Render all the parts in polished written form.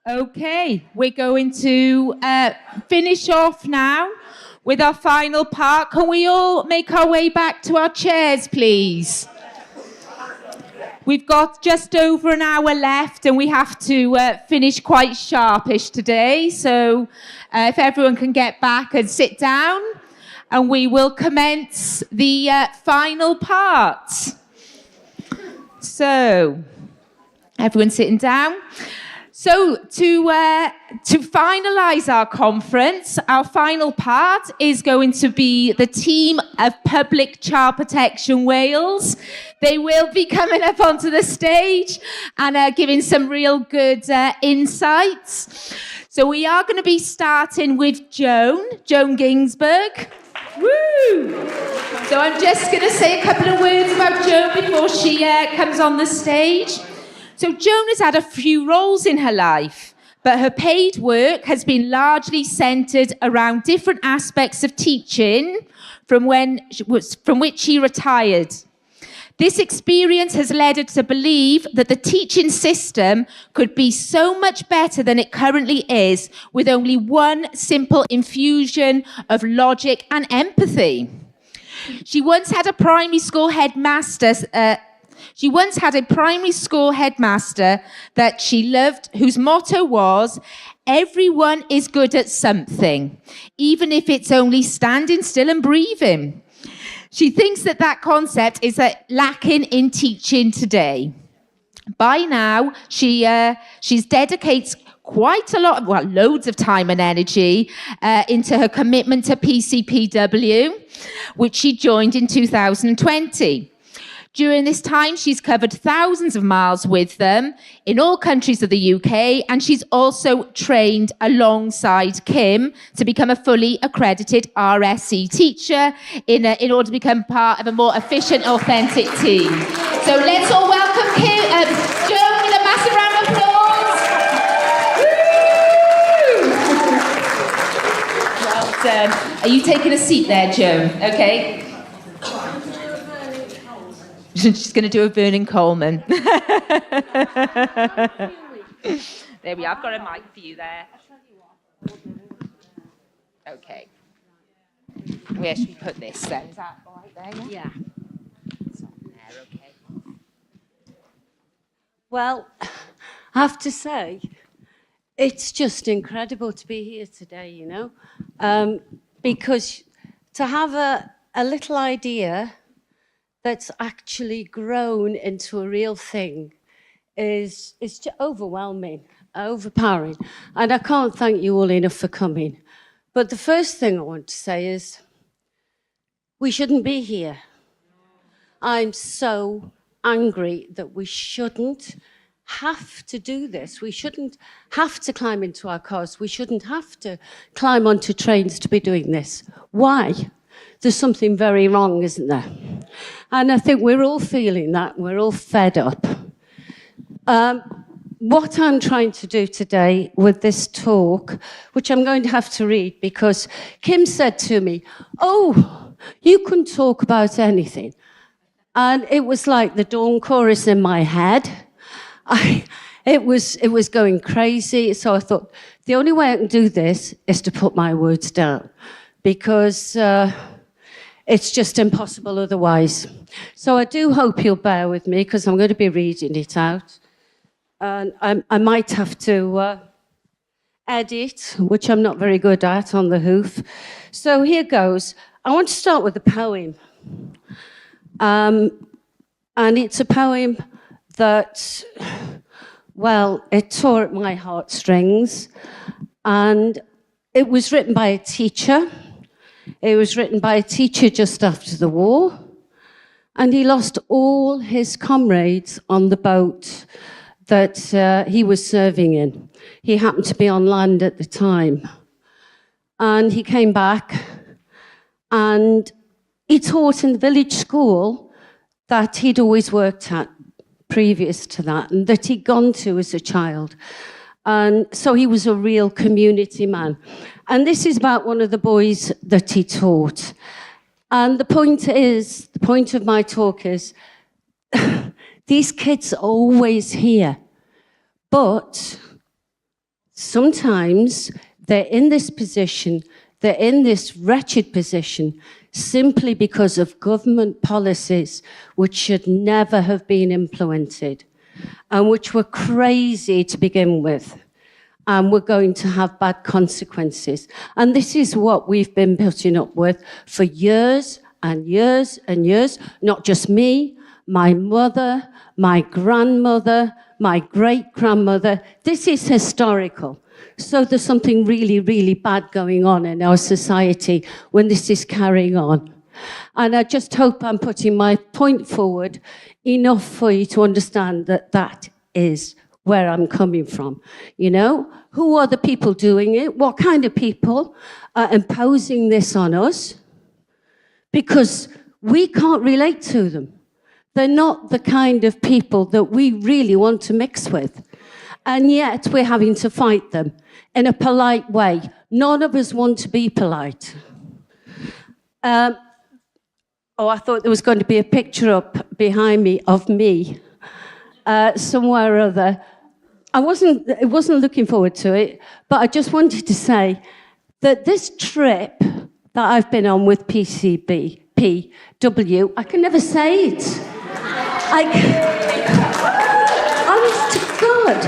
Okay, we're going to finish off now with our final part. Can we all make our way back to our chairs, please? We've got just over an hour left and we have to finish quite sharpish today. So if everyone can get back and sit down, and we will commence the final part. So, everyone sitting down. So to finalise our conference, our final part is going to be the team of Public Child Protection Wales. They will be coming up onto the stage and giving some real good insights. So we are going to be starting with Joan Ginsberg. Woo! So I'm just going to say a couple of words about Joan before she comes on the stage. So Joan has had a few roles in her life, but her paid work has been largely centred around different aspects of teaching from which she retired. This experience has led her to believe that the teaching system could be so much better than it currently is with only one simple infusion of logic and empathy. She once had a primary school headmaster that she loved, whose motto was, "Everyone is good at something, even if it's only standing still and breathing." She thinks that concept is lacking in teaching today. By now, she's dedicates quite a lot, loads of time and energy into her commitment to PCPW, which she joined in 2020. During this time, she's covered thousands of miles with them in all countries of the UK, and she's also trained alongside Kim to become a fully accredited RSC teacher in order to become part of a more efficient, authentic team. So let's all welcome Joan with a massive round of applause. Woo! Well done. Are you taking a seat there, Joan? Okay. She's going to do a Vernon Coleman. There we are. I've got a mic for you there. Okay. Where should we put this then? Is that all right there? Yeah. It's on there, okay. Well, I have to say, it's just incredible to be here today, you know, because to have a little idea that's actually grown into a real thing is just overwhelming, overpowering. And I can't thank you all enough for coming. But the first thing I want to say is we shouldn't be here. I'm so angry that we shouldn't have to do this. We shouldn't have to climb into our cars. We shouldn't have to climb onto trains to be doing this. Why? There's something very wrong, isn't there? And I think we're all feeling that. We're all fed up. What I'm trying to do today with this talk, which I'm going to have to read because Kim said to me, "Oh, you can talk about anything." And it was like the dawn chorus in my head. It was going crazy. So I thought, the only way I can do this is to put my words down because it's just impossible otherwise. So I do hope you'll bear with me because I'm going to be reading it out. And I might have to edit, which I'm not very good at on the hoof. So here goes. I want to start with a poem. And it's a poem that, well, it tore at my heartstrings. And it was written by a teacher. It was written by a teacher just after the war. And he lost all his comrades on the boat that he was serving in. He happened to be on land at the time. And he came back and he taught in the village school that he'd always worked at previous to that and that he'd gone to as a child. And so he was a real community man. And this is about one of the boys that he taught. And the point of my talk is, these kids are always here, but sometimes they're in this position, they're in this wretched position simply because of government policies which should never have been implemented and which were crazy to begin with. And we're going to have bad consequences. And this is what we've been putting up with for years and years and years. Not just me, my mother, my grandmother, my great-grandmother. This is historical. So there's something really, really bad going on in our society when this is carrying on. And I just hope I'm putting my point forward enough for you to understand that that is where I'm coming from. You know, who are the people doing it? What kind of people are imposing this on us? Because we can't relate to them. They're not the kind of people that we really want to mix with. And yet we're having to fight them in a polite way. None of us want to be polite. I thought there was going to be a picture up behind me of me somewhere or other. I wasn't looking forward to it, but I just wanted to say that this trip that I've been on with PCPW, I can never say it. Honest to God,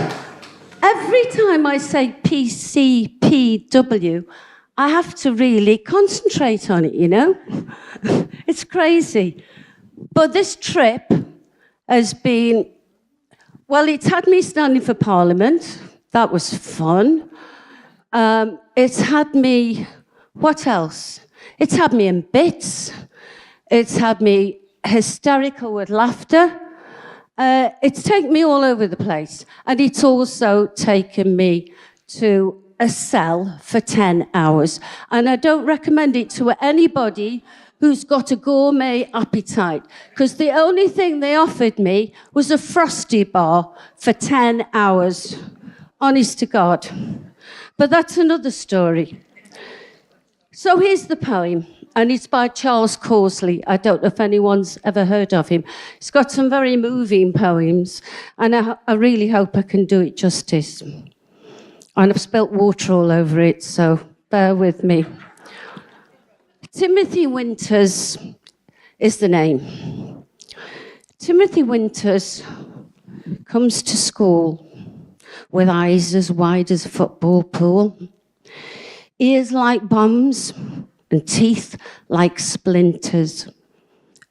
every time I say PCPW, I have to really concentrate on it, you know? It's crazy. But this trip has been, well, it's had me standing for Parliament. That was fun. It's had me, what else? It's had me in bits. It's had me hysterical with laughter. It's taken me all over the place. And it's also taken me to a cell for 10 hours. And I don't recommend it to anybody who's got a gourmet appetite, because the only thing they offered me was a Frosty bar for 10 hours. Honest to God. But that's another story. So here's the poem, and it's by Charles Causley. I don't know if anyone's ever heard of him. He's got some very moving poems, and I really hope I can do it justice. And I've spilt water all over it, so bear with me. Timothy Winters is the name. Timothy Winters comes to school with eyes as wide as a football pool, ears like bombs and teeth like splinters.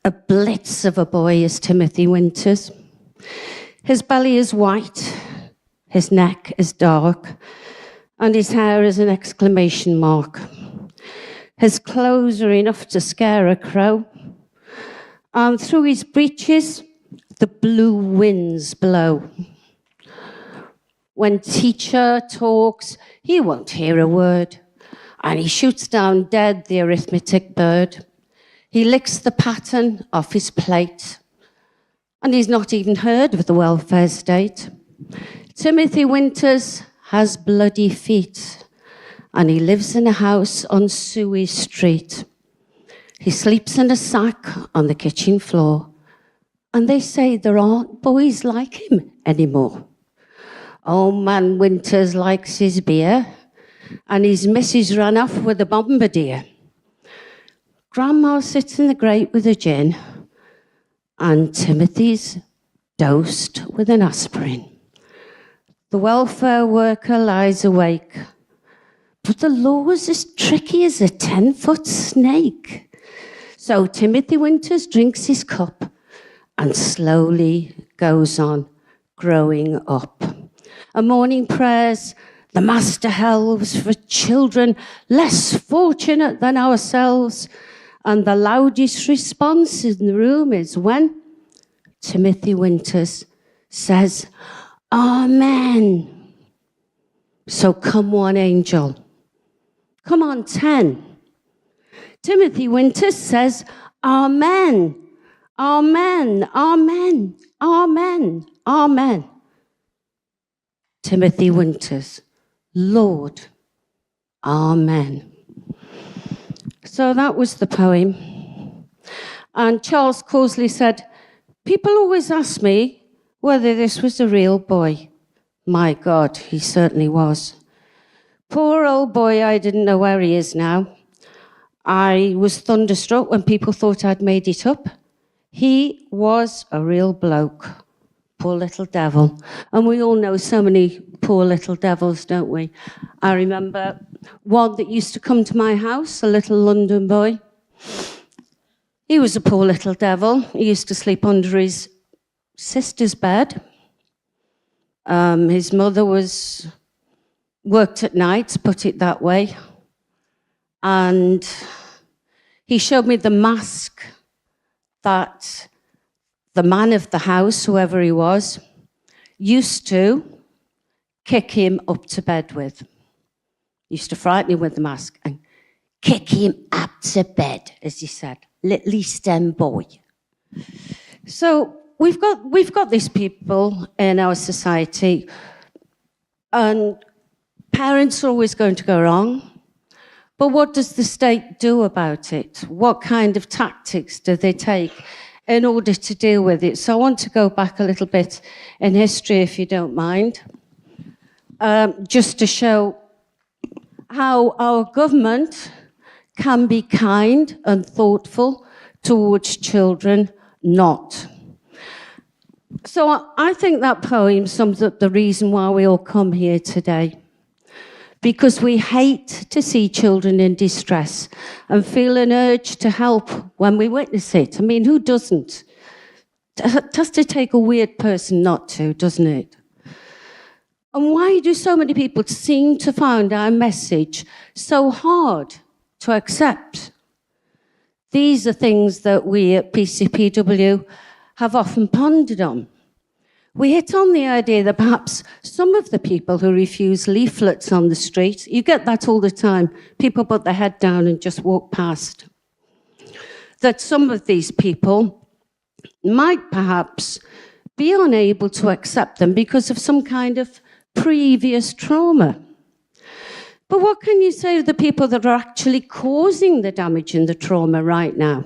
A blitz of a boy is Timothy Winters. His belly is white, his neck is dark, and his hair is an exclamation mark. His clothes are enough to scare a crow. And through his breeches, the blue winds blow. When teacher talks, he won't hear a word. And he shoots down dead the arithmetic bird. He licks the pattern off his plate. And he's not even heard of the welfare state. Timothy Winters has bloody feet. And he lives in a house on Suey Street. He sleeps in a sack on the kitchen floor. And they say there aren't boys like him anymore. Old man Winters likes his beer, and his missus ran off with a bombardier. Grandma sits in the grate with a gin, and Timothy's dosed with an aspirin. The welfare worker lies awake, but the law's as tricky as a 10-foot snake. So Timothy Winters drinks his cup and slowly goes on growing up. A morning prayers, the master helves for children less fortunate than ourselves. And the loudest response in the room is when Timothy Winters says, Amen. So come one angel. Come on, 10. Timothy Winters says, Amen. Amen. Amen. Amen. Amen. Timothy Winters, Lord, Amen. So that was the poem. And Charles Causley said, people always ask me whether this was a real boy. My God, he certainly was. Poor old boy, I didn't know where he is now. I was thunderstruck when people thought I'd made it up. He was a real bloke. Poor little devil. And we all know so many poor little devils, don't we? I remember one that used to come to my house, a little London boy. He was a poor little devil. He used to sleep under his sister's bed. His mother worked at night, put it that way. And he showed me the mask that the man of the house, whoever he was, used to kick him up to bed with. Used to frighten him with the mask and kick him up to bed, as he said. Little East End boy. So we've got these people in our society, and parents are always going to go wrong. But what does the state do about it? What kind of tactics do they take in order to deal with it? So I want to go back a little bit in history, if you don't mind, just to show how our government can be kind and thoughtful towards children not. So I think that poem sums up the reason why we all come here today. Because we hate to see children in distress and feel an urge to help when we witness it. I mean, who doesn't? It has to take a weird person not to, doesn't it? And why do so many people seem to find our message so hard to accept? These are things that we at PCPW have often pondered on. We hit on the idea that perhaps some of the people who refuse leaflets on the street, you get that all the time, people put their head down and just walk past, that some of these people might perhaps be unable to accept them because of some kind of previous trauma. But what can you say to the people that are actually causing the damage and the trauma right now?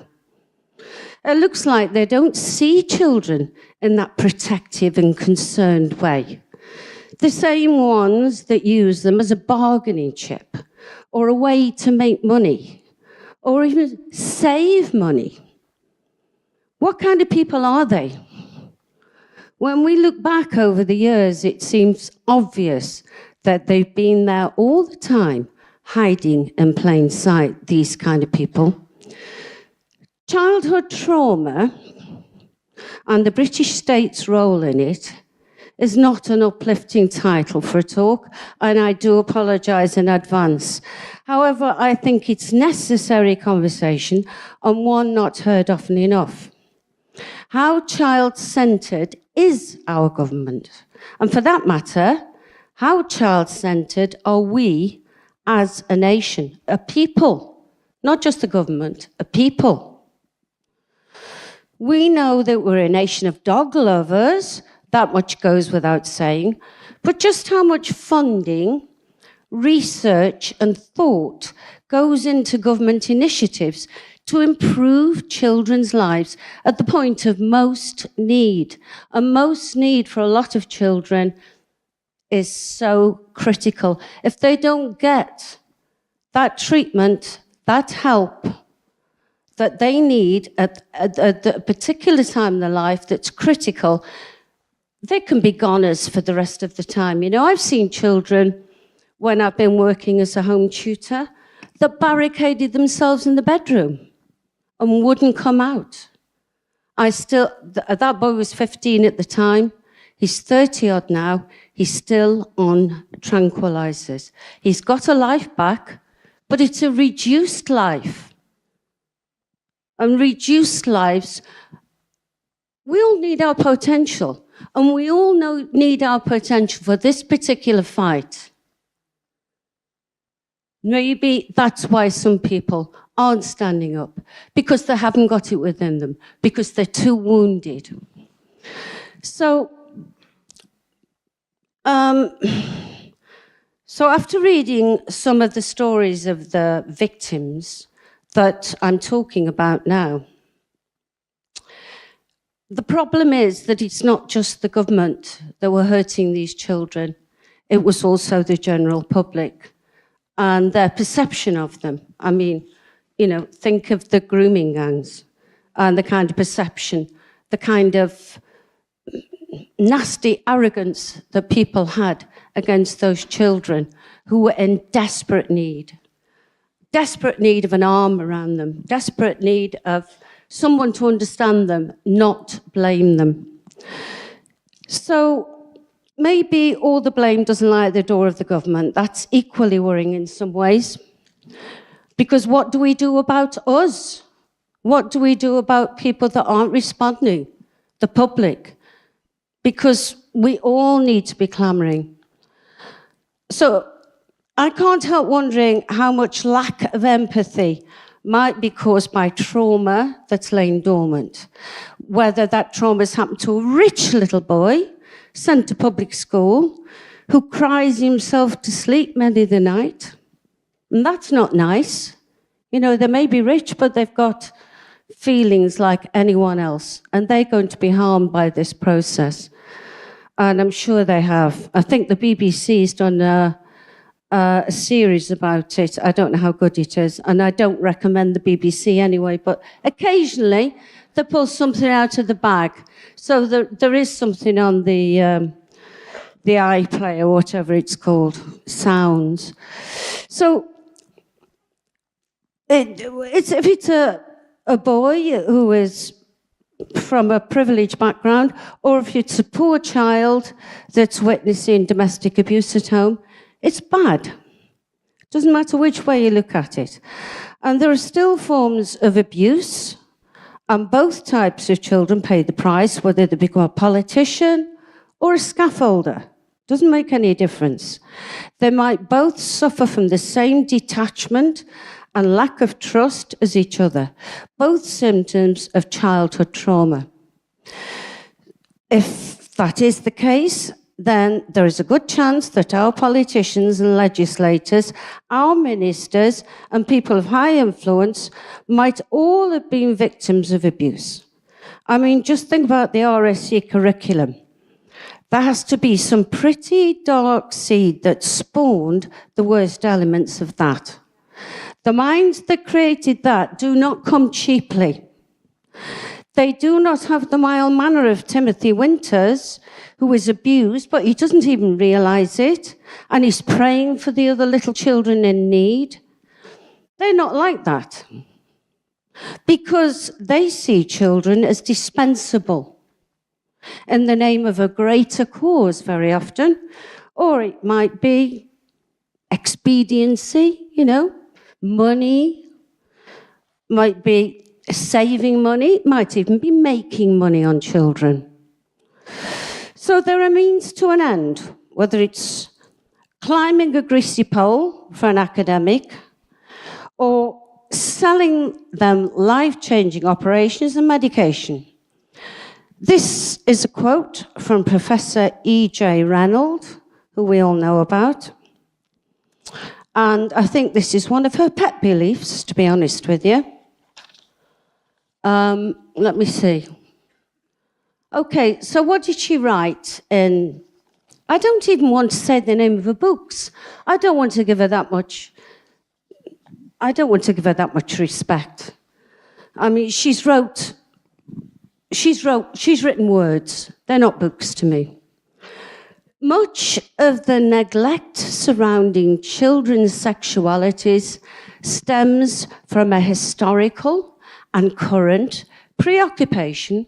It looks like they don't see children in that protective and concerned way. The same ones that use them as a bargaining chip or a way to make money or even save money. What kind of people are they? When we look back over the years, it seems obvious that they've been there all the time, hiding in plain sight, these kind of people. Childhood trauma and the British state's role in it is not an uplifting title for a talk, and I do apologise in advance. However, I think it's necessary conversation and one not heard often enough. How child-centred is our government? And for that matter, how child-centred are we as a nation, a people, not just a government, a people? We know that we're a nation of dog lovers, that much goes without saying, but just how much funding, research and thought goes into government initiatives to improve children's lives at the point of most need. And most need for a lot of children is so critical. If they don't get that treatment, that help that they need at a particular time in their life that's critical, they can be goners for the rest of the time. You know, I've seen children, when I've been working as a home tutor, that barricaded themselves in the bedroom and wouldn't come out. That boy was 15 at the time. He's 30-odd now. He's still on tranquilizers. He's got a life back, but it's a reduced life. And reduced lives, we all need our potential. And we all need our potential for this particular fight. Maybe that's why some people aren't standing up, because they haven't got it within them, because they're too wounded. So after reading some of the stories of the victims that I'm talking about now, the problem is that it's not just the government that were hurting these children, it was also the general public. and their perception of them. I mean, you know, think of the grooming gangs and the kind of perception, the kind of nasty arrogance that people had against those children who were in desperate need of an arm around them, desperate need of someone to understand them, not blame them. So maybe all the blame doesn't lie at the door of the government. That's equally worrying in some ways. Because what do we do about us? What do we do about people that aren't responding? The public? Because we all need to be clamouring. So I can't help wondering how much lack of empathy might be caused by trauma that's lain dormant. Whether that trauma's happened to a rich little boy sent to public school who cries himself to sleep many the night. And that's not nice. You know, they may be rich, but they've got feelings like anyone else, and they're going to be harmed by this process. And I'm sure they have. I think the BBC's done a series about it. I don't know how good it is, and I don't recommend the BBC anyway, but occasionally they pull something out of the bag. So there is something on the iPlayer, whatever it's called, sounds. So if it's a boy who is from a privileged background, or if it's a poor child that's witnessing domestic abuse at home, it's bad. Doesn't matter which way you look at it. And there are still forms of abuse, and both types of children pay the price, whether they become a politician or a scaffolder. Doesn't make any difference. They might both suffer from the same detachment and lack of trust as each other, both symptoms of childhood trauma. If that is the case, then there is a good chance that our politicians and legislators, our ministers, and people of high influence might all have been victims of abuse. I mean, just think about the RSC curriculum. There has to be some pretty dark seed that spawned the worst elements of that. The minds that created that do not come cheaply. They do not have the mild manner of Timothy Winters, who is abused, but he doesn't even realise it, and he's praying for the other little children in need. They're not like that, because they see children as dispensable in the name of a greater cause very often, or it might be expediency, you know, money, might be saving money, might even be making money on children. So there are means to an end, whether it's climbing a greasy pole for an academic or selling them life-changing operations and medication. This is a quote from Professor E.J. Reynolds, who we all know about. And I think this is one of her pet beliefs, to be honest with you. Let me see. Okay, so what did she write in... I don't even want to say the name of her books. I don't want to give her that much respect. I mean, she's written words. They're not books to me. Much of the neglect surrounding children's sexualities stems from a historical and current preoccupation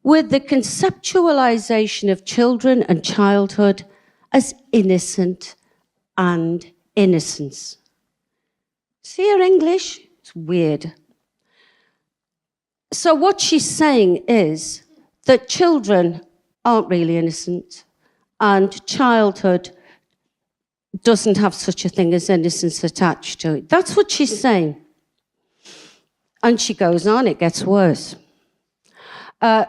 with the conceptualization of children and childhood as innocent and innocence. See her English? It's weird. So what she's saying is that children aren't really innocent, and childhood doesn't have such a thing as innocence attached to it. That's what she's saying. And she goes on, it gets worse.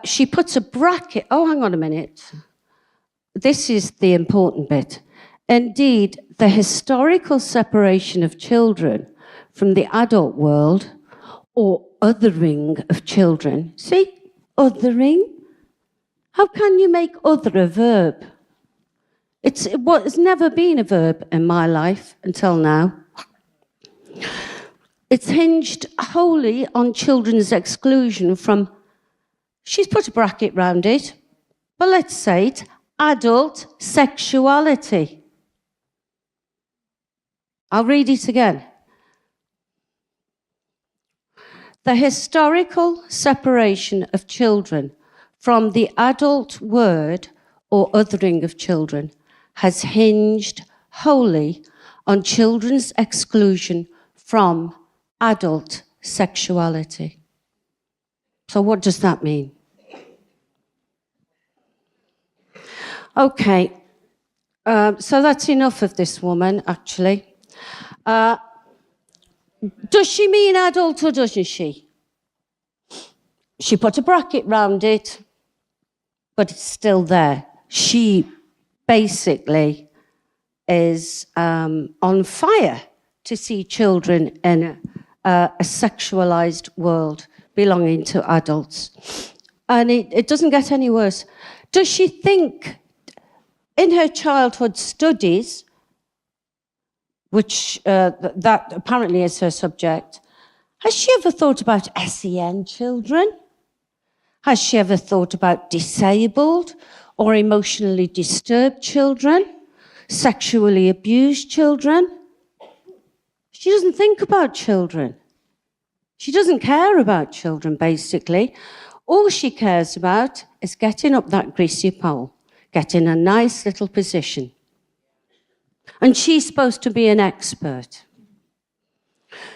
She puts a bracket. Oh, hang on a minute. This is the important bit. Indeed, the historical separation of children from the adult world, or othering of children. See, othering? How can you make other a verb? It's never been a verb in my life until now. It's hinged wholly on children's exclusion from, she's put a bracket round it, but let's say it, adult sexuality. I'll read it again. The historical separation of children from the adult word or othering of children has hinged wholly on children's exclusion from adult sexuality. So what does that mean? Okay, so that's enough of this woman, actually. Does she mean adult or doesn't she? She put a bracket round it, but it's still there. She basically is on fire to see children in a sexualized world belonging to adults. And it doesn't get any worse. Does she think in her childhood studies, which that apparently is her subject, has she ever thought about SEN children? Has she ever thought about disabled or emotionally disturbed children, sexually abused children? She doesn't think about children. She doesn't care about children, basically. All she cares about is getting up that greasy pole, getting a nice little position. And she's supposed to be an expert.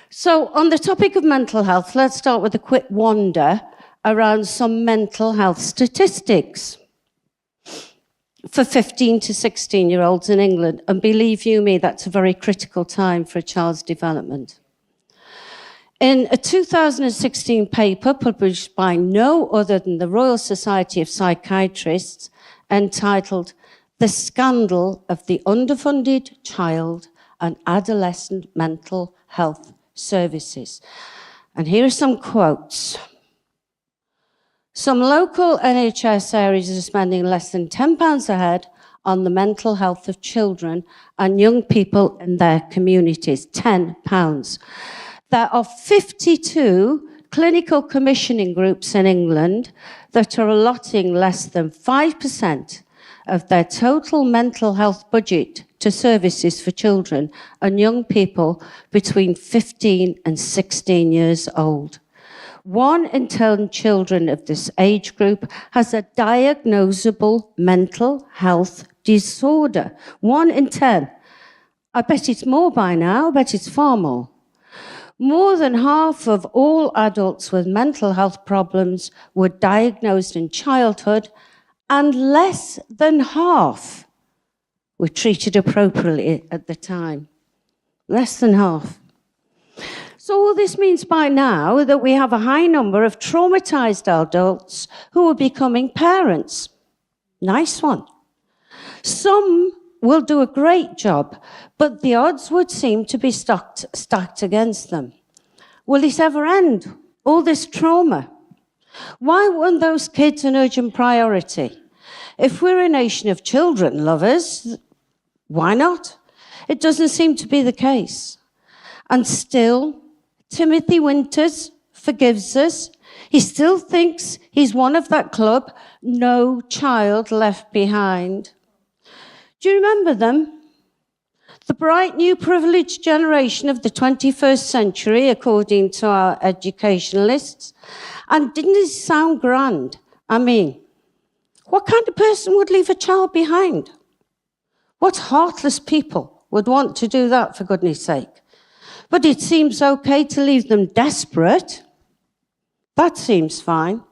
So on the topic of mental health, let's start with a quick wander around some mental health statistics for 15 to 16-year-olds in England. And believe you me, that's a very critical time for a child's development. In a 2016 paper published by no other than the Royal Society of Psychiatrists, entitled "The Scandal of the Underfunded Child and Adolescent Mental Health Services." And here are some quotes. Some local NHS areas are spending less than £10 a head on the mental health of children and young people in their communities. £10. There are 52 clinical commissioning groups in England that are allotting less than 5% of their total mental health budget to services for children and young people between 15 and 16 years old. 1 in 10 children of this age group has a diagnosable mental health disorder. 1 in 10. I bet it's more by now. I bet it's far more. More than half of all adults with mental health problems were diagnosed in childhood, and less than half were treated appropriately at the time. Less than half. So all this means by now that we have a high number of traumatized adults who are becoming parents. Nice one. Some will do a great job, but the odds would seem to be stacked against them. Will it ever end? All this trauma? Why weren't those kids an urgent priority? If we're a nation of children lovers, why not? It doesn't seem to be the case. And still, Timothy Winters forgives us. He still thinks he's one of that club, No Child Left Behind. Do you remember them? The bright new privileged generation of the 21st century, according to our educationalists. And didn't it sound grand? I mean, what kind of person would leave a child behind? What heartless people would want to do that, for goodness sake? But it seems okay to leave them desperate. That seems fine.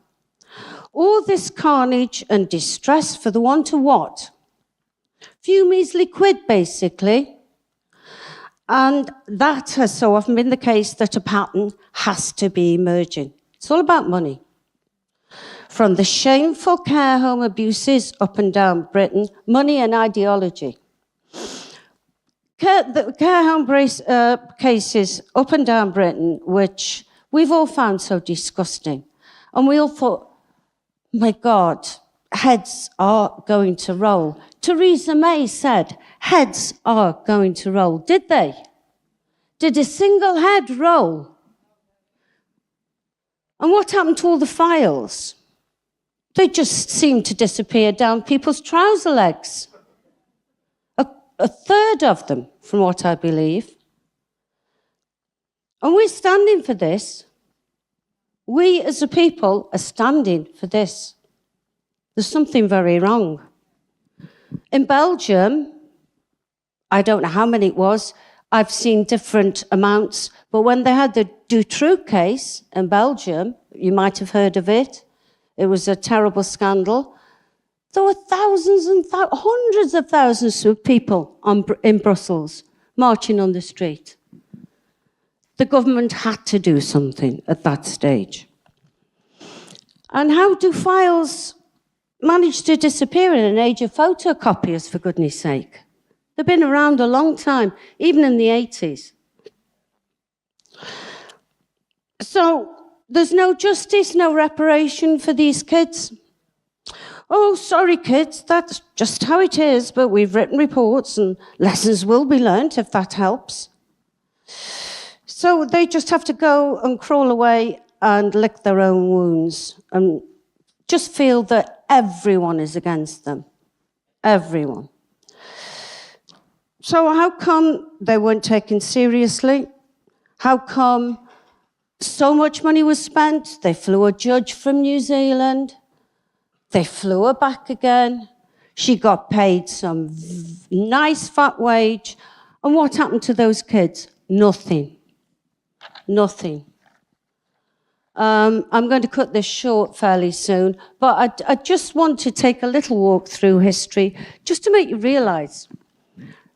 All this carnage and distress for the want of what? Few measly quid, basically. And that has so often been the case that a pattern has to be emerging. It's all about money. From the shameful care home abuses up and down Britain, money and ideology. The care home cases up and down Britain, which we've all found so disgusting. And we all thought, my God, heads are going to roll. Theresa May said, heads are going to roll. Did they? Did a single head roll? And what happened to all the files? They just seemed to disappear down people's trouser legs. A third of them, from what I believe. And we're standing for this. We as a people are standing for this. There's something very wrong. In Belgium, I don't know how many it was, I've seen different amounts, but when they had the Dutroux case in Belgium, you might have heard of it, it was a terrible scandal. There were thousands and hundreds of thousands of people in Brussels marching on the street. The government had to do something at that stage. And how do files manage to disappear in an age of photocopiers, for goodness sake? They've been around a long time, even in the 80s. So there's no justice, no reparation for these kids. Oh, sorry, kids, that's just how it is, but we've written reports and lessons will be learnt if that helps. So they just have to go and crawl away and lick their own wounds and just feel that everyone is against them. Everyone. So how come they weren't taken seriously? How come so much money was spent? They flew a judge from New Zealand. They flew her back again. She got paid some nice fat wage. And what happened to those kids? Nothing. Nothing. I'm going to cut this short fairly soon, but I just want to take a little walk through history just to make you realise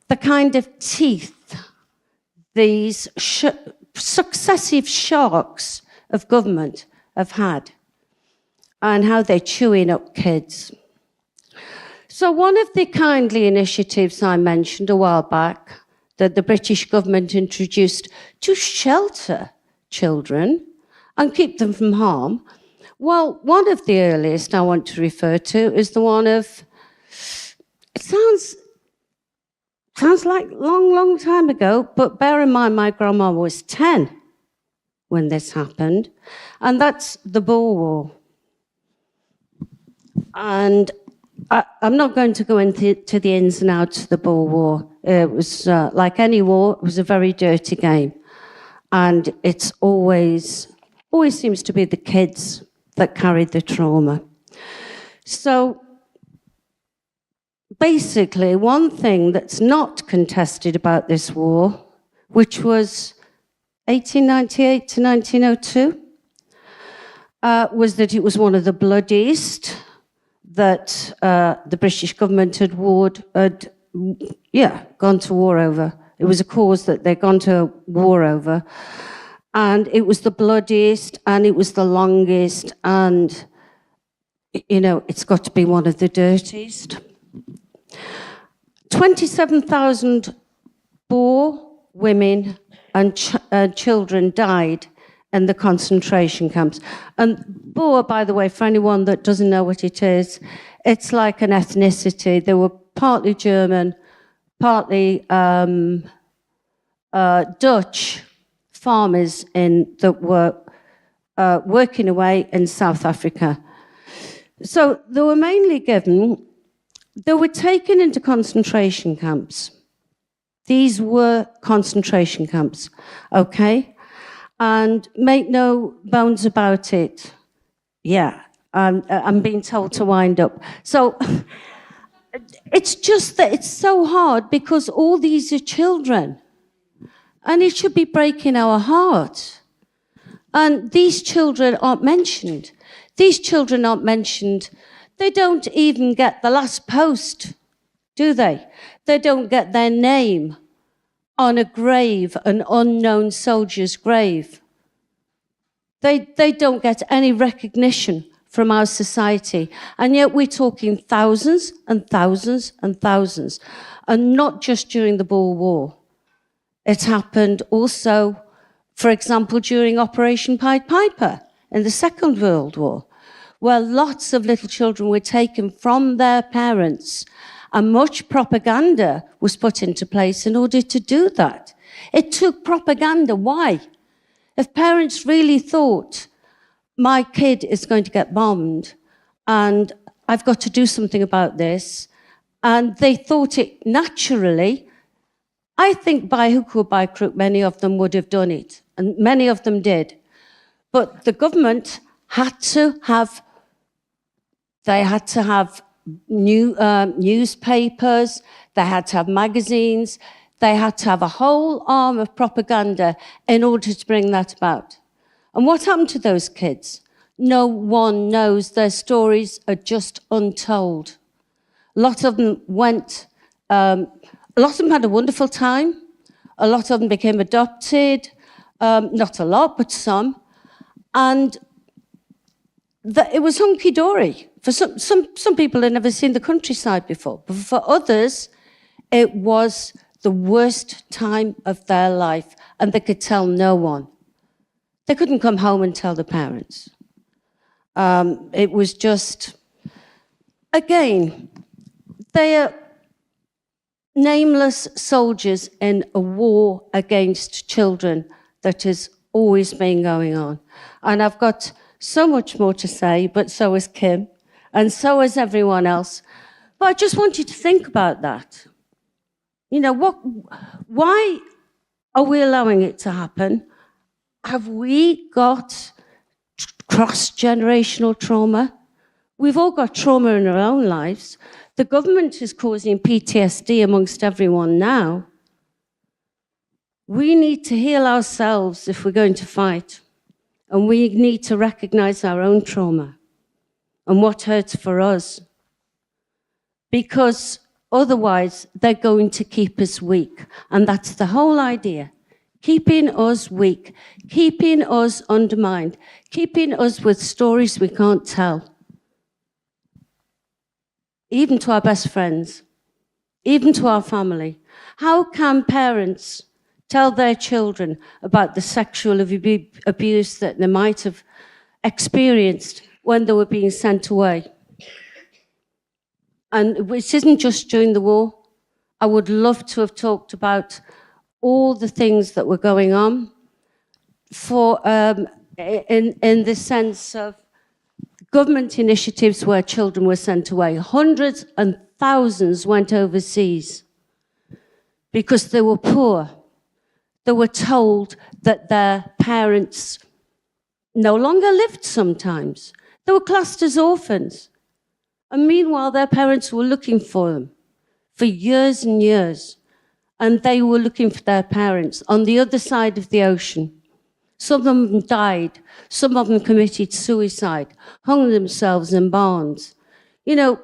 the kind of teeth these successive sharks of government have had and how they're chewing up kids. So one of the kindly initiatives I mentioned a while back that the British government introduced to shelter children and keep them from harm, well, one of the earliest I want to refer to is the one of, it sounds like long time ago, but bear in mind my grandma was 10 when this happened, and that's the Boer War. And I'm not going to go into the ins and outs of the Boer War. It was like any war, it was a very dirty game. And it's always seems to be the kids that carried the trauma. So basically, one thing that's not contested about this war, which was 1898 to 1902, was that it was one of the bloodiest that the British government had gone to war over. It was a cause that they'd gone to war over. And it was the bloodiest, and it was the longest, and, you know, it's got to be one of the dirtiest. 27,000 Boer women and children died in the concentration camps. And Boer, by the way, for anyone that doesn't know what it is, it's like an ethnicity. They were partly German, partly Dutch farmers that were working away in South Africa. So they were taken into concentration camps. These were concentration camps, okay? And make no bones about it. Yeah, I'm being told to wind up. So it's just that it's so hard because all these are children. And it should be breaking our heart. And these children aren't mentioned. These children aren't mentioned. They don't even get the last post, do they? They don't get their name on a grave, an unknown soldier's grave. They don't get any recognition from our society. And yet we're talking thousands and thousands and thousands. And not just during the Boer War. It happened also, for example, during Operation Pied Piper in the Second World War, where lots of little children were taken from their parents And much propaganda was put into place in order to do that. It took propaganda. Why? If parents really thought, my kid is going to get bombed and I've got to do something about this, and they thought it naturally, I think by hook or by crook, many of them would have done it, and many of them did. But the government had to have newspapers, they had to have magazines, they had to have a whole arm of propaganda in order to bring that about. And what happened to those kids? No one knows. Their stories are just untold. A lot of them a lot of them had a wonderful time. A lot of them became adopted. Not a lot, but some. And it was hunky-dory. For some people had never seen the countryside before. But for others, it was the worst time of their life. And they could tell no one. They couldn't come home and tell the parents. It was just, again, they are nameless soldiers in a war against children that has always been going on. And I've got so much more to say, but so has Kim, and so has everyone else. But I just want you to think about that. You know, why are we allowing it to happen? Have we got cross-generational trauma? We've all got trauma in our own lives. The government is causing PTSD amongst everyone now. We need to heal ourselves if we're going to fight. And we need to recognize our own trauma and what hurts for us. Because otherwise, they're going to keep us weak. And that's the whole idea. Keeping us weak, keeping us undermined, keeping us with stories we can't tell. Even to our best friends, even to our family. How can parents tell their children about the sexual abuse that they might have experienced when they were being sent away? And it isn't just during the war. I would love to have talked about all the things that were going on in the sense of government initiatives where children were sent away. Hundreds and thousands went overseas because they were poor. They were told that their parents no longer lived sometimes. They were classed as orphans. And meanwhile, their parents were looking for them for years and years. And they were looking for their parents on the other side of the ocean. Some of them died. Some of them committed suicide, hung themselves in barns. You know,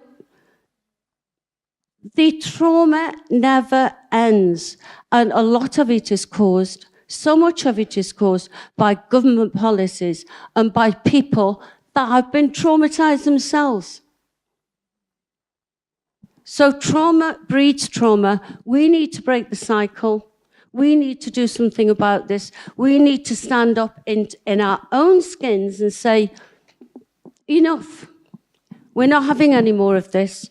the trauma never ends. And a lot of it is caused, so much of it is caused by government policies and by people that have been traumatized themselves. So trauma breeds trauma. We need to break the cycle. We need to do something about this. We need to stand up in our own skins and say, enough. We're not having any more of this.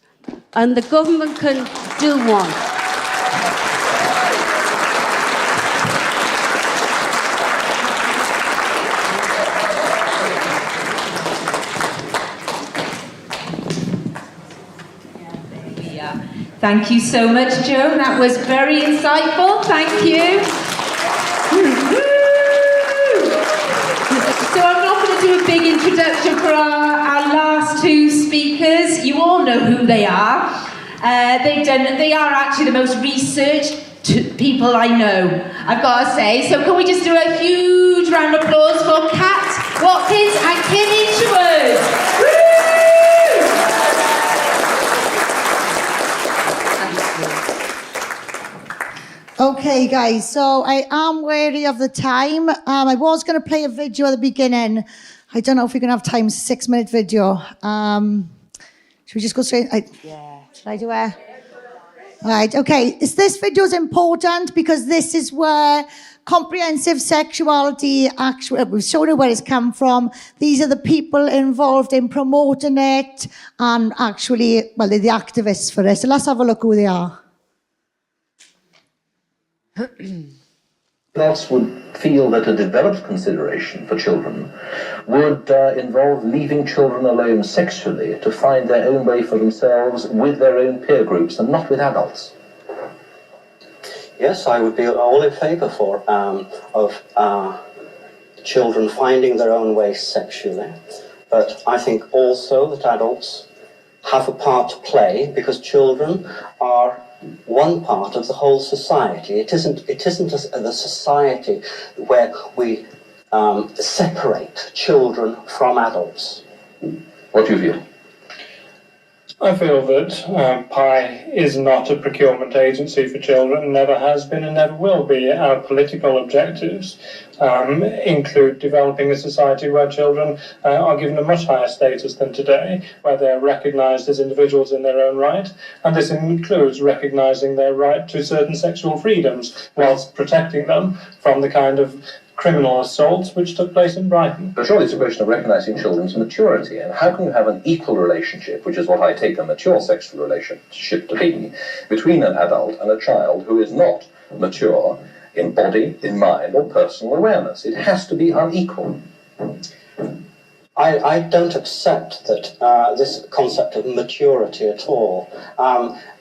And the government can do one. Thank you so much, Joan. That was very insightful. Thank you. So I'm not going to do a big introduction for our last two speakers. You all know who they are. They are actually the most researched people I know, I've got to say. So can we just do a huge round of applause for Kat, Watkins and Kim Isherwood. Okay, guys, so I am wary of the time. I was going to play a video at the beginning. I don't know if we're going to have time. It's a 6-minute video. Should we just go straight? Yeah. Should I do it? All right, okay. This video is important because this is where comprehensive sexuality, actually, we've shown you where it's come from. These are the people involved in promoting it and actually, well, they're the activists for it. So let's have a look who they are. Adults would feel that a developed consideration for children would involve leaving children alone sexually to find their own way for themselves with their own peer groups and not with adults. Yes, I would be all in favour of children finding their own way sexually, but I think also that adults have a part to play because children are one part of the whole society. It isn't the society where we separate children from adults. What do you feel? I feel that PI is not a procurement agency for children, never has been and never will be. Our political objectives include developing a society where children are given a much higher status than today, where they are recognised as individuals in their own right, and this includes recognising their right to certain sexual freedoms, whilst protecting them from the kind of criminal assaults which took place in Brighton. But surely it's a question of recognising children's maturity, and how can you have an equal relationship, which is what I take a mature sexual relationship to be, between an adult and a child who is not mature in body, in mind, or personal awareness? It has to be unequal. I don't accept that this concept of maturity at all.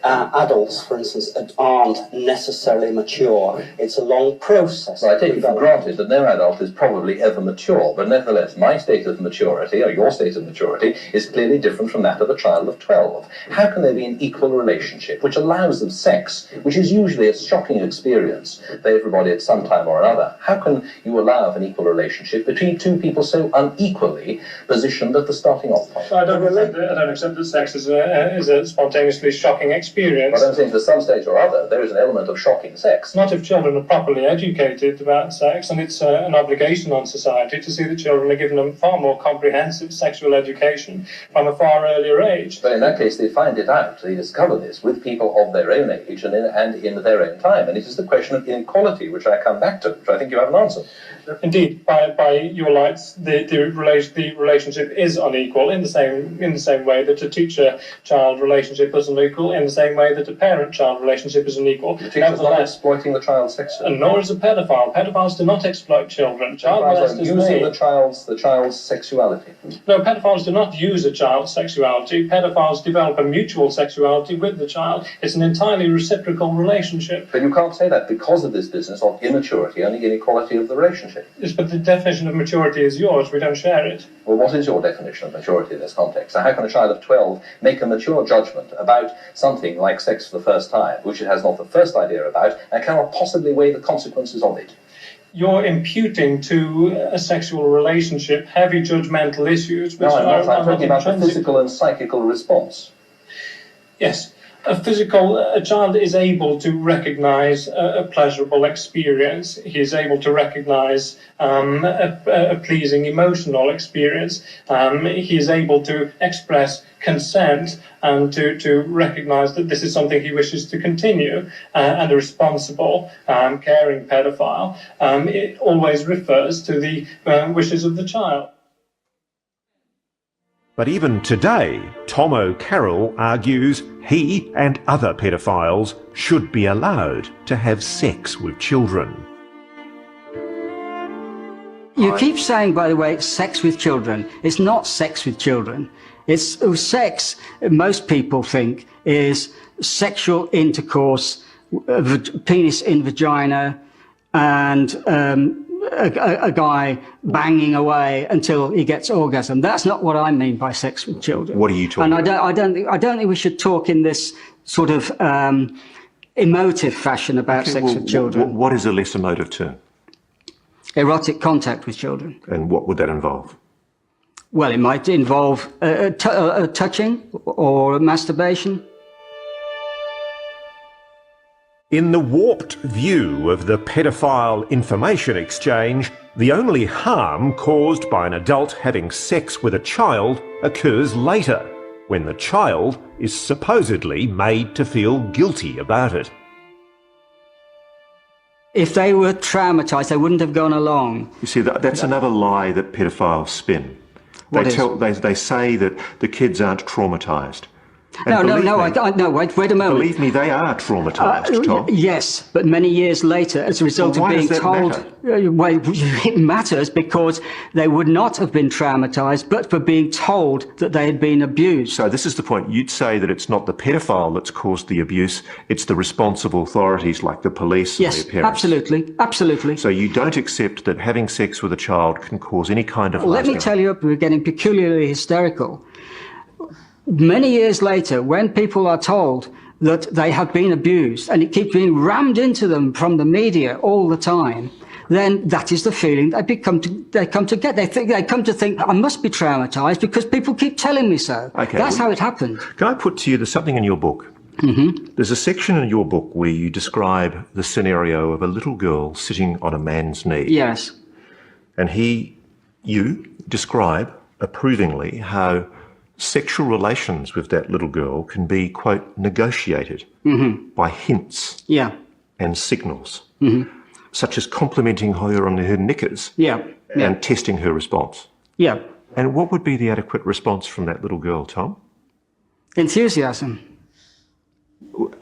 Adults, for instance, aren't necessarily mature. It's a long process. So I take it for granted that no adult is probably ever mature, but nevertheless, my state of maturity, or your state of maturity, is clearly different from that of a child of 12. How can there be an equal relationship which allows of sex, which is usually a shocking experience for everybody at some time or another? How can you allow of an equal relationship between two people so unequally positioned at the starting off point? I don't accept that sex is a spontaneously shocking experience. But I'm saying to some stage or other, there is an element of shocking sex. Not if children are properly educated about sex, and it's an obligation on society to see that children are given a far more comprehensive sexual education from a far earlier age. But in that case, they find it out, they discover this with people of their own age and in their own time. And it is the question of inequality, which I come back to, which I think you have an answer. Indeed, by your lights, the relationship is unequal in the same way that a teacher-child relationship is unequal, in the same way that a parent-child relationship is unequal. The teacher is not exploiting the child's sexually. And nor is a pedophile. Pedophiles do not exploit children. Child Pedophiles are molesters using may. the child's sexuality. No, pedophiles do not use a child's sexuality. Pedophiles develop a mutual sexuality with the child. It's an entirely reciprocal relationship. But you can't say that because of this business of immaturity and the inequality of the relationship. Yes, but the definition of maturity is yours. We don't share it. Well, what is your definition of maturity in this context? So how can a child of 12 make a mature judgment about something like sex for the first time, which it has not the first idea about, and cannot possibly weigh the consequences of it? You're imputing to a sexual relationship heavy judgmental issues which I'm talking about the intrinsic. physical and psychical response. Yes. A child is able to recognise a pleasurable experience. He is able to recognise a pleasing emotional experience. He is able to express consent and to recognise that this is something he wishes to continue. And a responsible, caring paedophile, it always refers to the wishes of the child. But even today, Tom O'Carroll argues he and other paedophiles should be allowed to have sex with children. You keep saying, by the way, it's sex with children. It's not sex with children. It's sex, most people think, is sexual intercourse, penis in vagina, and a guy banging away until he gets orgasm. That's not what I mean by sex with children. What are you talking about? And I don't think we should talk in this sort of emotive fashion about sex with children. What is a less emotive term? Erotic contact with children. And what would that involve? Well, it might involve touching or masturbation. In the warped view of the paedophile information exchange, the only harm caused by an adult having sex with a child occurs later, when the child is supposedly made to feel guilty about it. If they were traumatized, they wouldn't have gone along. You see, that's another lie that pedophiles spin. They say that the kids aren't traumatized. Wait a moment. Believe me, they are traumatized, Tom. Yes, but many years later, as a result of being told... it matters because they would not have been traumatized but for being told that they had been abused. So this is the point. You'd say that it's not the pedophile that's caused the abuse, it's the responsible authorities like the police and their parents. Yes, absolutely. So you don't accept that having sex with a child can cause any kind of... Let me tell you, we're getting peculiarly hysterical. Many years later, when people are told that they have been abused and it keeps being rammed into them from the media all the time, then that is the feeling they come to get. They come to think, I must be traumatized because people keep telling me so. Okay, That's how it happened. Can I put to you, there's something in your book. Mm-hmm. There's a section in your book where you describe the scenario of a little girl sitting on a man's knee. Yes. And you describe approvingly how sexual relations with that little girl can be, quote, negotiated by hints and signals, such as complimenting her on her knickers and testing her response. Yeah. And what would be the adequate response from that little girl, Tom? Enthusiasm.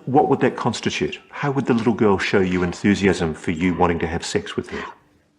What would that constitute? How would the little girl show you enthusiasm for you wanting to have sex with her?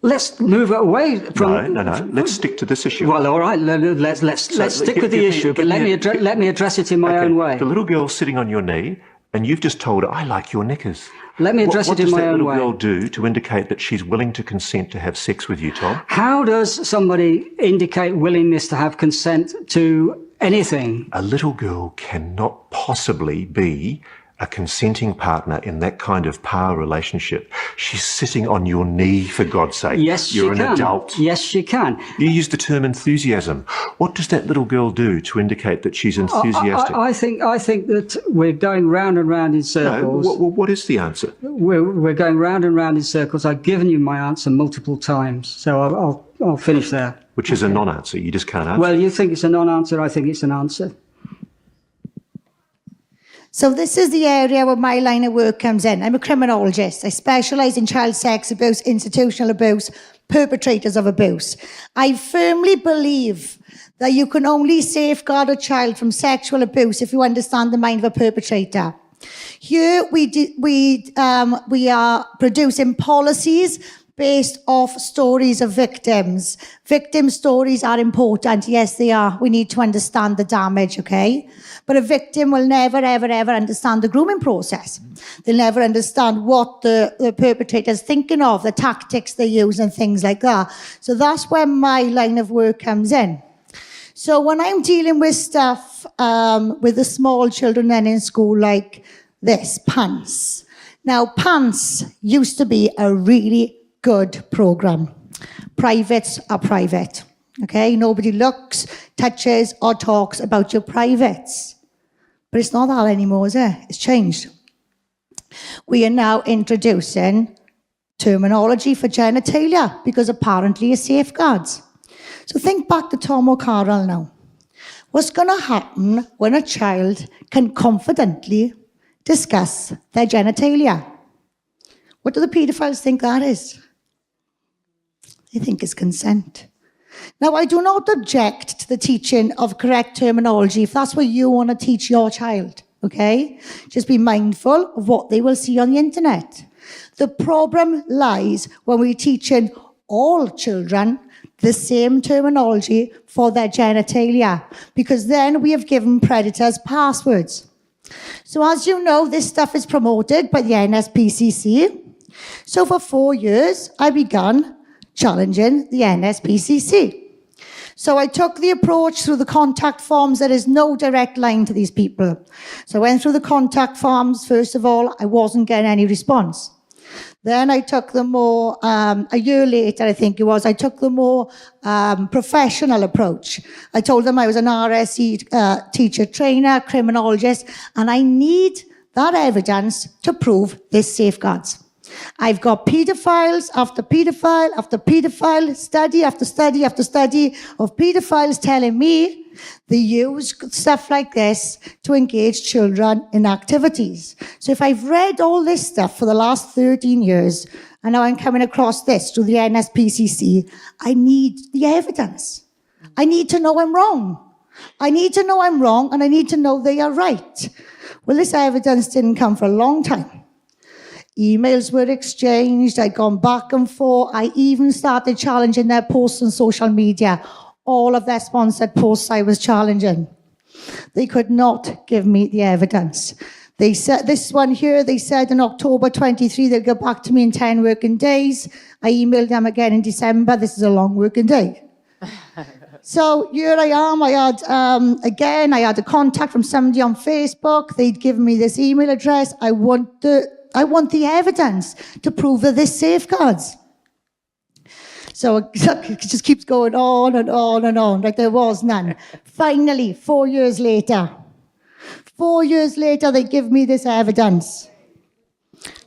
Let's move away from... No. Let's stick to this issue. Well, all right. Let's stick with the issue, but let me address it in my own way. The little girl's sitting on your knee, and you've just told her, I like your knickers. Let me address it in my own way. What does that little girl do to indicate that she's willing to consent to have sex with you, Tom? How does somebody indicate willingness to have consent to anything? A little girl cannot possibly be a consenting partner in that kind of power relationship. She's sitting on your knee, for God's sake. Yes, You're an adult. Yes, she can. You use the term enthusiasm. What does that little girl do to indicate that she's enthusiastic? I think that we're going round and round in circles. No, what is the answer? We're going round and round in circles. I've given you my answer multiple times, so I'll finish there. Which is a non-answer. You just can't answer. Well, you think it's a non-answer. I think it's an answer. So this is the area where my line of work comes in. I'm a criminologist. I specialise in child sex abuse, institutional abuse, perpetrators of abuse. I firmly believe that you can only safeguard a child from sexual abuse if you understand the mind of a perpetrator. Here we are producing policies based off stories of victims. Victim stories are important. Yes, they are. We need to understand the damage, okay? But a victim will never, ever, ever understand the grooming process. They'll never understand what the perpetrator's thinking of, the tactics they use and things like that. So that's where my line of work comes in. So when I'm dealing with stuff with the small children then in school like this, pants. Now, pants used to be a really good program. Privates are private. Okay? Nobody looks, touches, or talks about your privates. But it's not that anymore, is it? It's changed. We are now introducing terminology for genitalia because apparently it safeguards. So think back to Tom O'Carroll now. What's going to happen when a child can confidently discuss their genitalia? What do the paedophiles think that is? They think it's consent. Now, I do not object to the teaching of correct terminology if that's what you want to teach your child, okay? Just be mindful of what they will see on the internet. The problem lies when we're teaching all children the same terminology for their genitalia, because then we have given predators passwords. So as you know, this stuff is promoted by the NSPCC. So for 4 years, I began challenging the NSPCC. So I took the approach through the contact forms. There is no direct line to these people. So I went through the contact forms. First of all, I wasn't getting any response. Then I took the more, a year later, I think it was, I took the more professional approach. I told them I was an RSE teacher, trainer, criminologist, and I need that evidence to prove this safeguards. I've got paedophiles after paedophile after paedophile, study after study after study of paedophiles telling me They use stuff like this to engage children in activities. So if I've read all this stuff for the last 13 years, and now I'm coming across this through the NSPCC, I need the evidence. I need to know I'm wrong. I need to know I'm wrong, and I need to know they are right. Well, this evidence didn't come for a long time. Emails were exchanged, I'd gone back and forth, I even started challenging their posts on social media. All of their sponsored posts I was challenging. They could not give me the evidence. They said, this one here, they said in October 23, they'll get back to me in 10 working days. I emailed them again in December, this is a long working day. So here I am, I had a contact from somebody on Facebook, they'd given me this email address, I want the evidence to prove that this safeguards. So it just keeps going on and on and on, like there was none. Finally, 4 years later, they give me this evidence.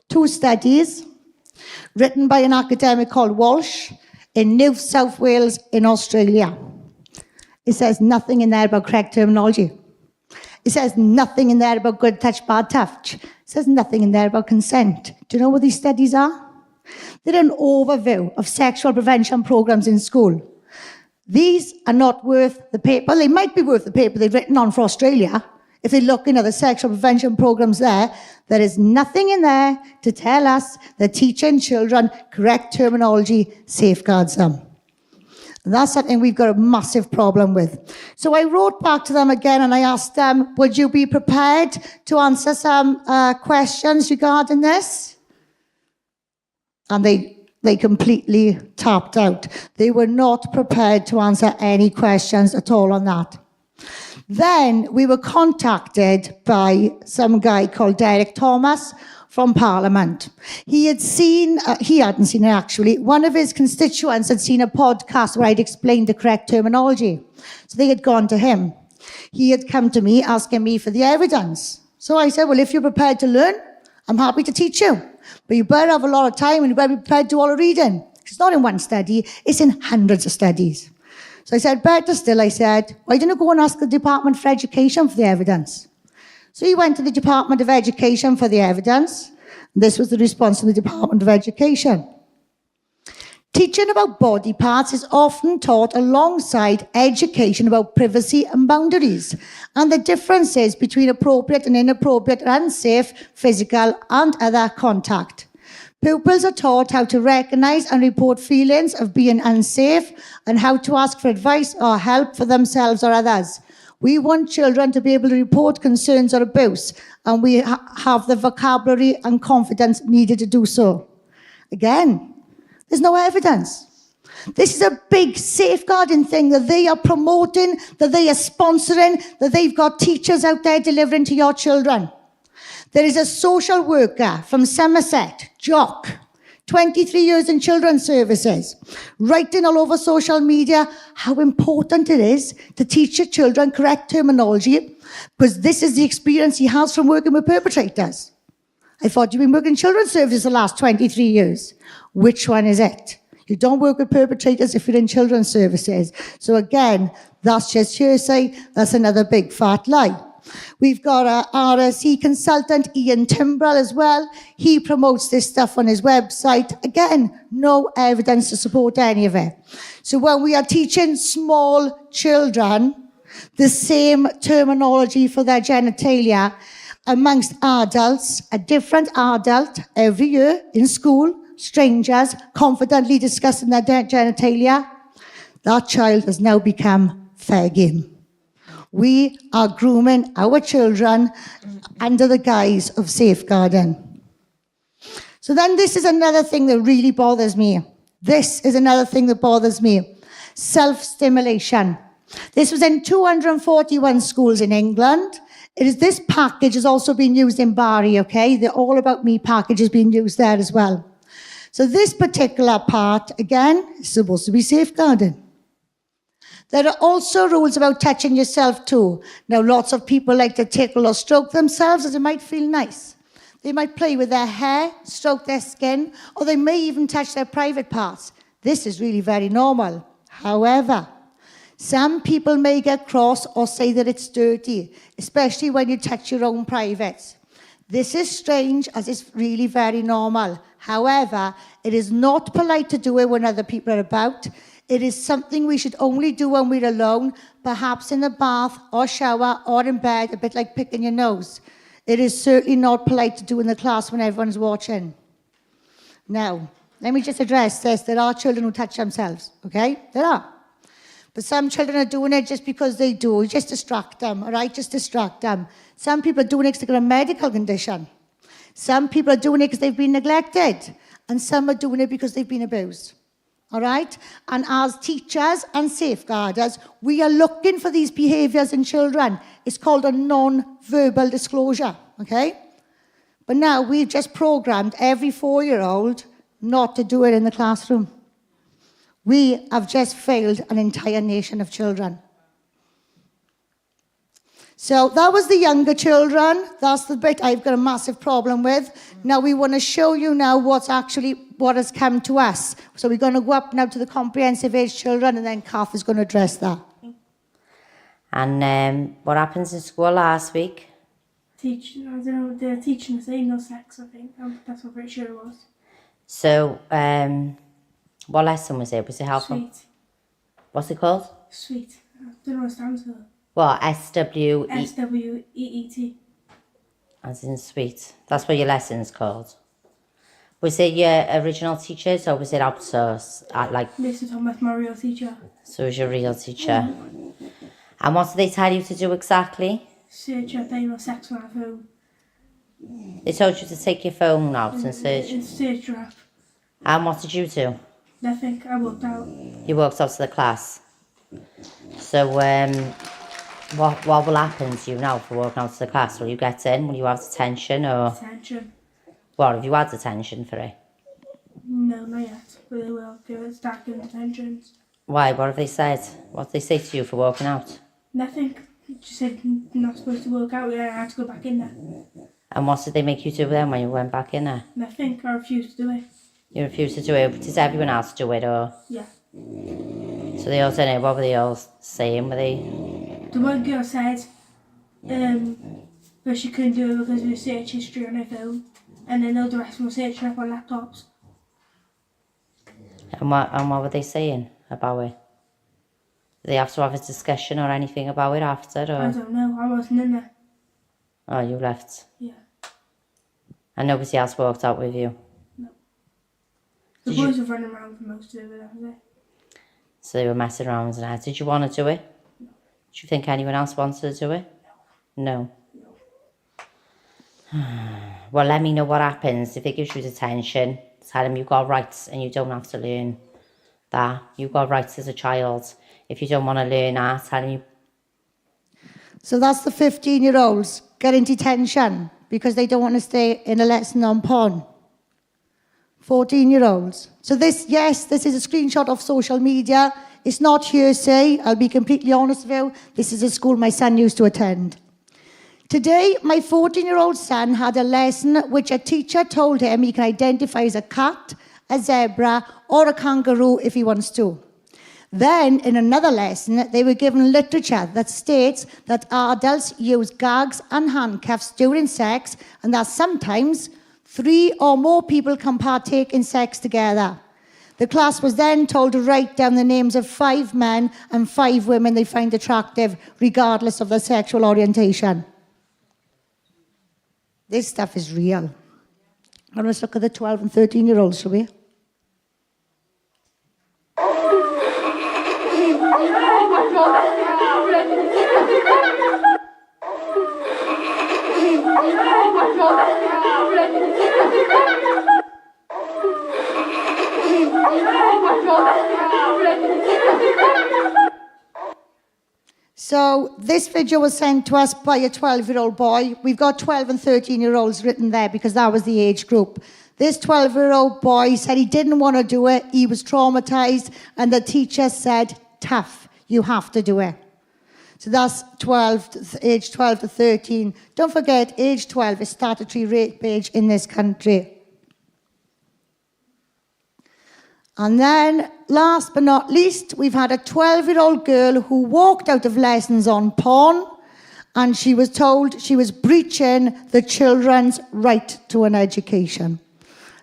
2 studies written by an academic called Walsh in New South Wales in Australia. It says nothing in there about correct terminology. It says nothing in there about good touch, bad touch. It says nothing in there about consent. Do you know what these studies are? They're an overview of sexual prevention programs in school. These are not worth the paper. They might be worth the paper they've written on for Australia. If they're looking at the sexual prevention programs there is nothing in there to tell us that teaching children correct terminology safeguards them. And that's something we've got a massive problem with. So I wrote back to them again and I asked them, would you be prepared to answer some questions regarding this? And they completely tapped out. They were not prepared to answer any questions at all on that. Then we were contacted by some guy called Derek Thomas from Parliament. He hadn't seen it actually, one of his constituents had seen a podcast where I'd explained the correct terminology. So they had gone to him. He had come to me asking me for the evidence. So I said, well, if you're prepared to learn, I'm happy to teach you. But you better have a lot of time and you better be prepared to do all the reading. It's not in one study, it's in hundreds of studies. So I said, better still, I said, why don't you go and ask the Department for Education for the evidence? So he went to the Department of Education for the evidence. This was the response from the Department of Education. Teaching about body parts is often taught alongside education about privacy and boundaries, and the differences between appropriate and inappropriate and unsafe physical and other contact. Pupils are taught how to recognize and report feelings of being unsafe and how to ask for advice or help for themselves or others. We want children to be able to report concerns or abuse, and we have the vocabulary and confidence needed to do so. Again, there's no evidence. This is a big safeguarding thing that they are promoting, that they are sponsoring, that they've got teachers out there delivering to your children. There is a social worker from Somerset, Jock, 23 years in children's services, writing all over social media how important it is to teach your children correct terminology, because this is the experience he has from working with perpetrators. I thought you've been working in children's services the last 23 years. Which one is it? You don't work with perpetrators if you're in children's services. So again, that's just hearsay. That's another big fat lie. We've got our RSE consultant, Ian Timbrell, as well. He promotes this stuff on his website. Again, no evidence to support any of it. So when we are teaching small children the same terminology for their genitalia amongst adults, a different adult every year in school, strangers confidently discussing their genitalia, that child has now become fair game. We are grooming our children under the guise of safeguarding. So then this is another thing that really bothers me. Self-stimulation. This was in 241 schools in England. This package has also been used in Bari, okay? The All About Me package is being used there as well. So this particular part, again, is supposed to be safeguarding. There are also rules about touching yourself too. Now, lots of people like to tickle or stroke themselves as it might feel nice. They might play with their hair, stroke their skin, or they may even touch their private parts. This is really very normal. However, Some people may get cross or say that it's dirty, especially when you touch your own privates. This is strange, as it's really very normal. However, it is not polite to do it when other people are about. It is something we should only do when we're alone, perhaps in the bath or shower or in bed, a bit like picking your nose. It is certainly not polite to do in the class when everyone's watching. Now, let me just address this. There are children who touch themselves, okay? There are. But some children are doing it just because they do. Just distract them, all right? Just distract them. Some people are doing it because they've got a medical condition. Some people are doing it because they've been neglected. And some are doing it because they've been abused, all right? And as teachers and safeguarders, we are looking for these behaviours in children. It's called a non-verbal disclosure, okay? But now we've just programmed every 4-year-old not to do it in the classroom. We have just failed an entire nation of children. So that was the younger children. That's the bit I've got a massive problem with. Now we want to show you now what has come to us. So we're going to go up now to the comprehensive age children, and then Kath is going to address that. And what happens in school last week? I don't know, they're teaching us ain't no sex, I think. That's what I'm pretty sure it was. So, what lesson was it? Was it helpful? Sweet. What's it called? Sweet. I don't know what it stands for. What? SWE? SWEET. As in sweet. That's what your lesson's called. Was it your original teachers or was it outsourced? This is my real teacher. So it was your real teacher. And what did they tell you to do exactly? Search up ain't no sex on our phone. They told you to take your phone out and search. And search your app. And what did you do? Nothing. I walked out. You walked out to the class. So, what will happen to you now for walking out to the class? Will you get in? Will you have detention or? Detention. What, have you had detention for it? No, not yet. But they will start giving detentions. Why? What have they said? What did they say to you for walking out? Nothing. She said you're not supposed to walk out. I had to go back in there. And what did they make you do then when you went back in there? Nothing. I refused to do it. You refused to do it. Did everyone else do it or? Yeah. So they all did it. What were they all saying? Were they? The one girl said that she couldn't do it because of the search history on her phone, and then all the rest were searching up on laptops. And what were they saying about it? Did they have to have a discussion or anything about it after? Or? I don't know. I wasn't in there. Oh, you left. Yeah. And nobody else walked out with you? No. The boys were running around for most of it, haven't they? So they were messing around and that. Did you want to do it? No. Do you think anyone else wanted to do it? No. No. Well, let me know what happens. If it gives you detention, tell them you've got rights and you don't have to learn that. You've got rights as a child. If you don't want to learn that, tell them you... So that's the 15-year-olds getting detention because they don't want to stay in a lesson on porn. 14-year-olds. So this is a screenshot of social media. It's not hearsay. I'll be completely honest with you. This is a school my son used to attend. Today, my 14-year-old son had a lesson which a teacher told him he can identify as a cat, a zebra, or a kangaroo if he wants to. Then, in another lesson, they were given literature that states that adults use gags and handcuffs during sex, and that sometimes 3 or more people can partake in sex together. The class was then told to write down the names of 5 men and 5 women they find attractive, regardless of their sexual orientation. This stuff is real. Now let's look at the 12 and 13-year-olds, shall we? So this video was sent to us by a 12-year-old boy. We've got 12 and 13-year-olds written there because that was the age group. This 12-year-old boy said he didn't want to do it. He was traumatized, and the teacher said, tough, you have to do it. So that's age 12 to 13. Don't forget, age 12 is statutory rape age in this country. And then, last but not least, we've had a 12-year-old girl who walked out of lessons on porn, and she was told she was breaching the children's right to an education.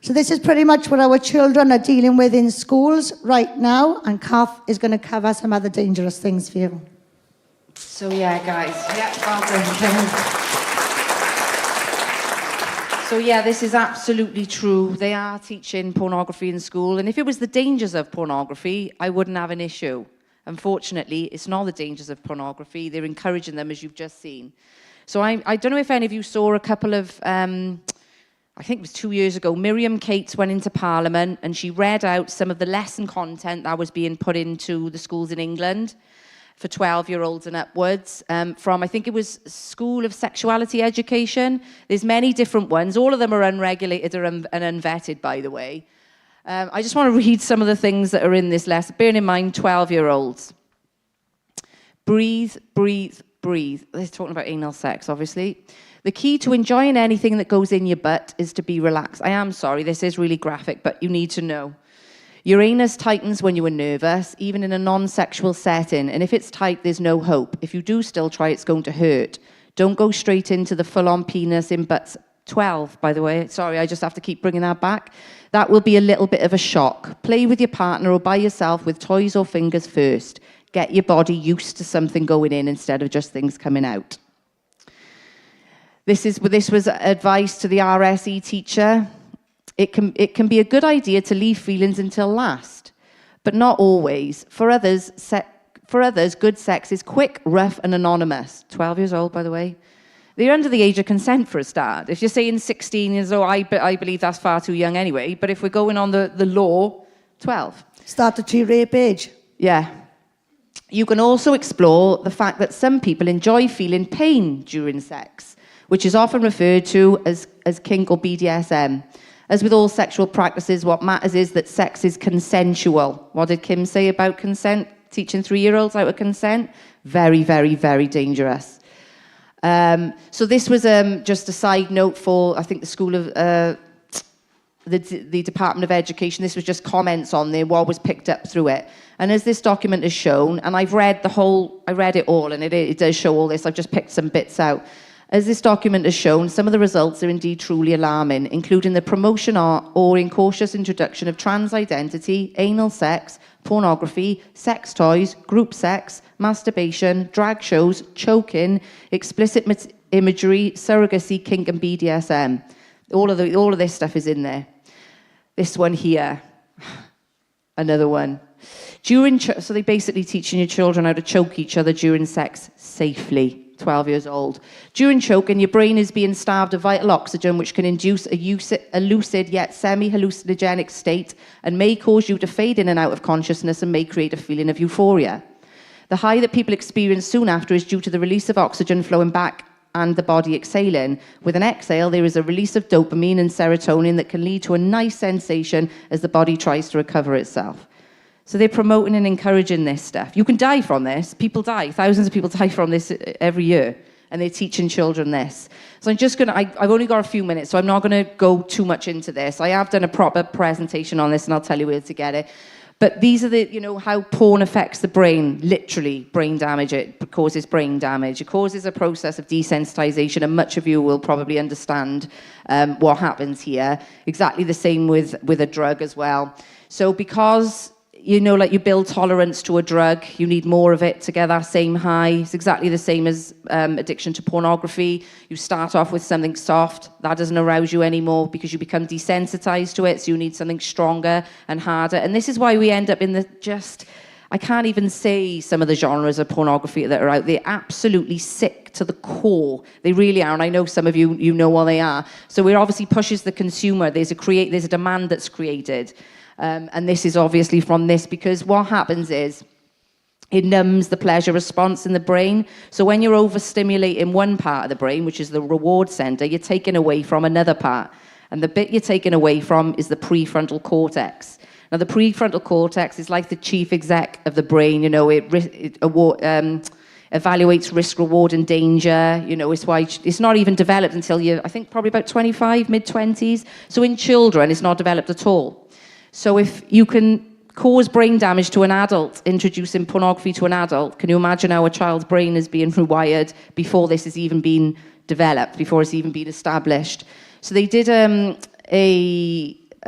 So this is pretty much what our children are dealing with in schools right now, and Kath is going to cover some other dangerous things for you. So yeah, guys. Yeah, well done. So yeah, this is absolutely true. They are teaching pornography in school, and if it was the dangers of pornography, I wouldn't have an issue. Unfortunately, it's not the dangers of pornography. They're encouraging them, as you've just seen. So I don't know if any of you saw a couple of, I think it was 2 years ago, Miriam Cates went into Parliament and she read out some of the lesson content that was being put into the schools in England for 12-year-olds and upwards, from, I think it was School of Sexuality Education. There's many different ones. All of them are unregulated and unvetted, by the way. I just want to read some of the things that are in this lesson. Bearing in mind, 12-year-olds. Breathe, breathe, breathe. They're talking about anal sex, obviously. The key to enjoying anything that goes in your butt is to be relaxed. I am sorry, this is really graphic, but you need to know. Your anus tightens when you are nervous, even in a non-sexual setting, and if it's tight, there's no hope. If you do still try, it's going to hurt. Don't go straight into the full-on penis in butts. 12, by the way. Sorry, I just have to keep bringing that back. That will be a little bit of a shock. Play with your partner or by yourself with toys or fingers first. Get your body used to something going in instead of just things coming out. This was advice to the RSE teacher. It can be a good idea to leave feelings until last, but not always. For others, good sex is quick, rough, and anonymous. 12 years old, by the way. They're under the age of consent for a start. If you're saying 16 years old, I believe that's far too young anyway, but if we're going on the law, 12. Statutory rape age. Yeah. You can also explore the fact that some people enjoy feeling pain during sex, which is often referred to as kink or BDSM. As with all sexual practices, what matters is that sex is consensual. What did Kim say about consent? Teaching 3-year-olds out of consent? Very, very, very dangerous. So this was just a side note for, I think, the School of, the Department of Education. This was just comments on there, what was picked up through it. And as this document has shown, and I've read it all, and it does show all this, I've just picked some bits out. As this document has shown, some of the results are indeed truly alarming, including the promotion or incautious introduction of trans identity, anal sex, pornography, sex toys, group sex, masturbation, drag shows, choking, explicit imagery, surrogacy, kink, and BDSM. All of this stuff is in there. This one here, another one. So they're basically teaching your children how to choke each other during sex safely. 12 years old. During choking, your brain is being starved of vital oxygen, which can induce a lucid yet semi-hallucinogenic state and may cause you to fade in and out of consciousness and may create a feeling of euphoria. The high that people experience soon after is due to the release of oxygen flowing back and the body exhaling. With an exhale, there is a release of dopamine and serotonin that can lead to a nice sensation as the body tries to recover itself. So they're promoting and encouraging this stuff. You can die from this. People die. Thousands of people die from this every year. And they're teaching children this. So I'm just going to, I've only got a few minutes, so I'm not going to go too much into this. I have done a proper presentation on this, and I'll tell you where to get it. But these are the, how porn affects the brain, literally brain damage. It causes brain damage. It causes a process of desensitization, and much of you will probably understand what happens here. Exactly the same with a drug as well. So because like you build tolerance to a drug, you need more of it to get that same high. It's exactly the same as addiction to pornography. You start off with something soft, that doesn't arouse you anymore because you become desensitized to it, so you need something stronger and harder. And this is why we end up in I can't even say some of the genres of pornography that are out there, absolutely sick to the core. They really are, and I know some of you know what they are. So it obviously pushes the consumer. There's a demand that's created. And this is obviously from this, because what happens is it numbs the pleasure response in the brain. So when you're overstimulating one part of the brain, which is the reward center, you're taking away from another part. And the bit you're taking away from is the prefrontal cortex. Now, the prefrontal cortex is like the chief exec of the brain. It evaluates risk, reward, and danger. It's why it's not even developed until you're, I think, probably about 25, mid-20s. So in children, it's not developed at all. So if you can cause brain damage to an adult, introducing pornography to an adult, can you imagine how a child's brain is being rewired before this has even been developed, before it's even been established? So they did a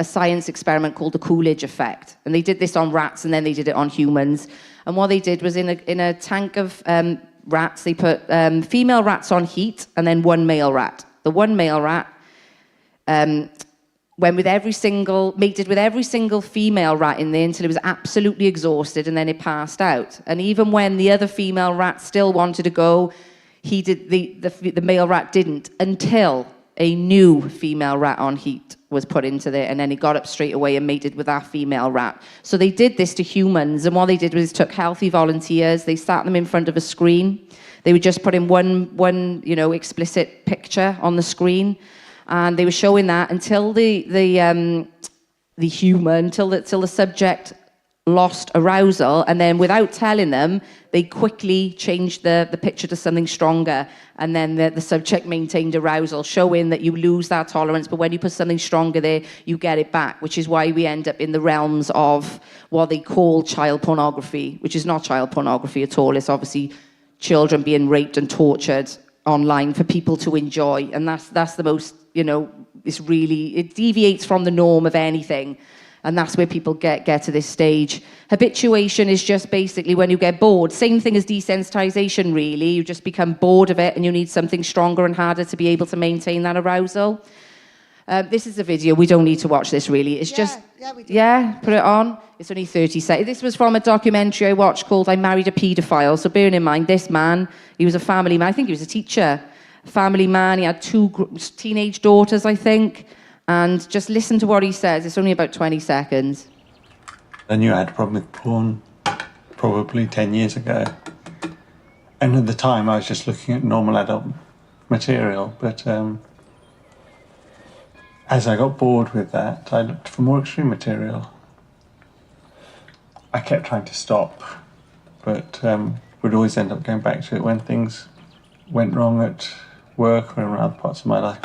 science experiment called the Coolidge effect, and they did this on rats and then they did it on humans. And what they did was in a tank of rats, they put female rats on heat and then one male rat. The one male rat mated with every single female rat in there until it was absolutely exhausted, and then it passed out. And even when the other female rat still wanted to go, the male rat didn't, until a new female rat on heat was put into there, and then he got up straight away and mated with that female rat. So they did this to humans, and what they did was took healthy volunteers, they sat them in front of a screen, they would just put in one explicit picture on the screen, and they were showing that until the subject lost arousal, and then without telling them, they quickly changed the picture to something stronger, and then the subject maintained arousal, showing that you lose that tolerance, but when you put something stronger there, you get it back, which is why we end up in the realms of what they call child pornography, which is not child pornography at all. It's obviously children being raped and tortured online for people to enjoy, and that's the most, it deviates from the norm of anything. And that's where people get to this stage. Habituation is just basically when you get bored. Same thing as desensitization, really. You just become bored of it and you need something stronger and harder to be able to maintain that arousal. This is a video. We don't need to watch this, really. It's just... Yeah, we do. Yeah, put it on. It's only 30 seconds. This was from a documentary I watched called I Married a Paedophile. So bearing in mind, this man, he was a family man. I think he was a teacher. Family man. He had 2 teenage daughters, I think. And just listen to what he says. It's only about 20 seconds. I knew I had a problem with porn probably 10 years ago. And at the time, I was just looking at normal adult material. But as I got bored with that, I looked for more extreme material. I kept trying to stop, but would always end up going back to it when things went wrong at work or in other parts of my life.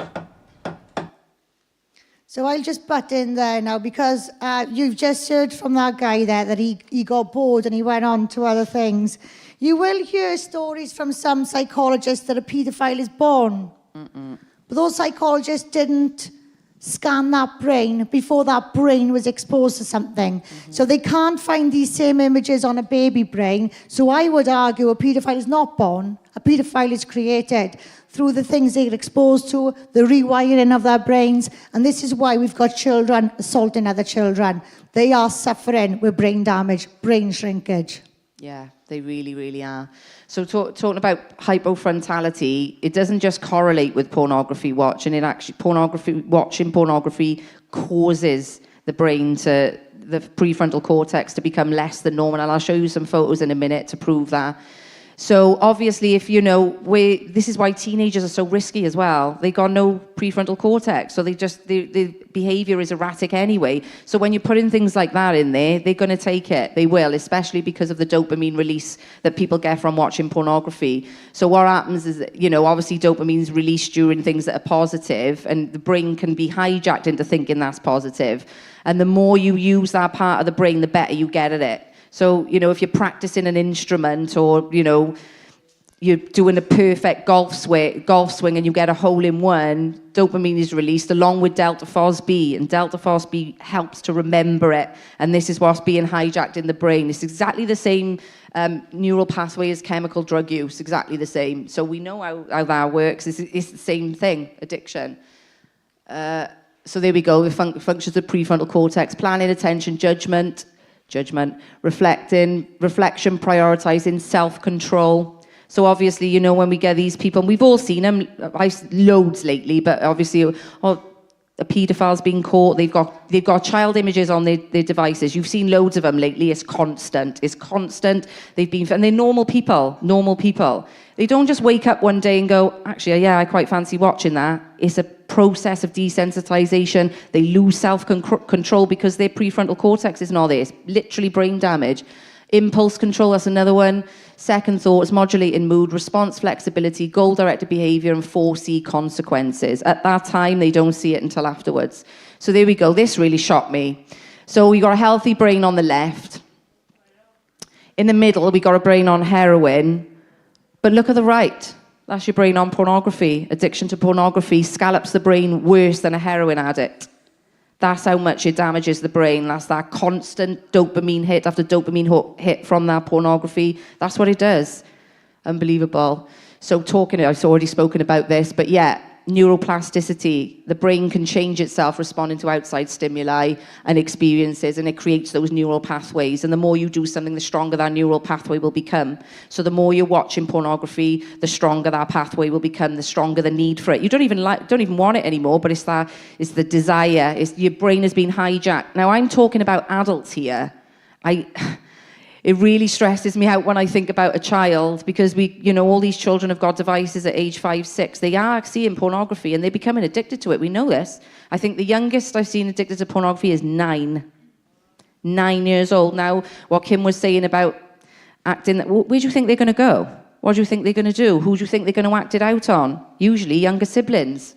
So I'll just butt in there now, because you've just heard from that guy there that he got bored and he went on to other things. You will hear stories from some psychologists that a paedophile is born. Mm-mm. But those psychologists didn't scan that brain before that brain was exposed to something. Mm-hmm. So they can't find these same images on a baby brain. So I would argue a paedophile is not born. A paedophile is created through the things they get exposed to, the rewiring of their brains. And this is why we've got children assaulting other children. They are suffering with brain damage, brain shrinkage. Yeah, they really, really are. So talking about hypofrontality, it doesn't just correlate with pornography watching. It actually, watching pornography causes the brain the prefrontal cortex to become less than normal. And I'll show you some photos in a minute to prove that. So obviously, if this is why teenagers are so risky as well. They got no prefrontal cortex, so the behavior is erratic anyway. So when you put in things like that in there, they're going to take it. They will, especially because of the dopamine release that people get from watching pornography. So what happens is, obviously dopamine's released during things that are positive, and the brain can be hijacked into thinking that's positive. And the more you use that part of the brain, the better you get at it. So, if you're practicing an instrument, or, you're doing a perfect golf swing and you get a hole in one, dopamine is released along with delta FOSB, and delta FOSB helps to remember it. And this is what's being hijacked in the brain. It's exactly the same neural pathway as chemical drug use, exactly the same. So we know how that works. It's the same thing, addiction. So there we go, the functions of the prefrontal cortex: planning, attention, judgment, reflection, prioritizing, self-control. So obviously, when we get these people, and we've all seen them, loads lately, but obviously, a paedophile's being caught, they've got child images on their devices. You've seen loads of them lately. It's constant. And they're normal people. They don't just wake up one day and go, actually, yeah, I quite fancy watching that. It's a process of desensitization. They lose self-control because their prefrontal cortex is not there. It's literally brain damage. Impulse control, that's another one. Second thoughts, modulating mood, response flexibility, goal-directed behavior, and foresee consequences. At that time, they don't see it until afterwards. So there we go. This really shocked me. So we got a healthy brain on the left. In the middle, we got a brain on heroin. But look at the right. That's your brain on pornography. Addiction to pornography scallops the brain worse than a heroin addict. That's how much it damages the brain. That's that constant dopamine hit after dopamine hit from that pornography. That's what it does. Unbelievable. So I've already spoken about this, but yeah, neuroplasticity. The brain can change itself responding to outside stimuli and experiences, and it creates those neural pathways. And the more you do something, the stronger that neural pathway will become. So the more you're watching pornography, the stronger that pathway will become, the stronger the need for it. You don't even want it anymore, but it's the desire. Your brain has been hijacked. Now, I'm talking about adults here. It really stresses me out when I think about a child, because all these children have got devices at age 5, 6. They are seeing pornography and they're becoming addicted to it. We know this. I think the youngest I've seen addicted to pornography is 9. 9 years old. Now, what Kim was saying about acting, where do you think they're going to go? What do you think they're going to do? Who do you think they're going to act it out on? Usually younger siblings.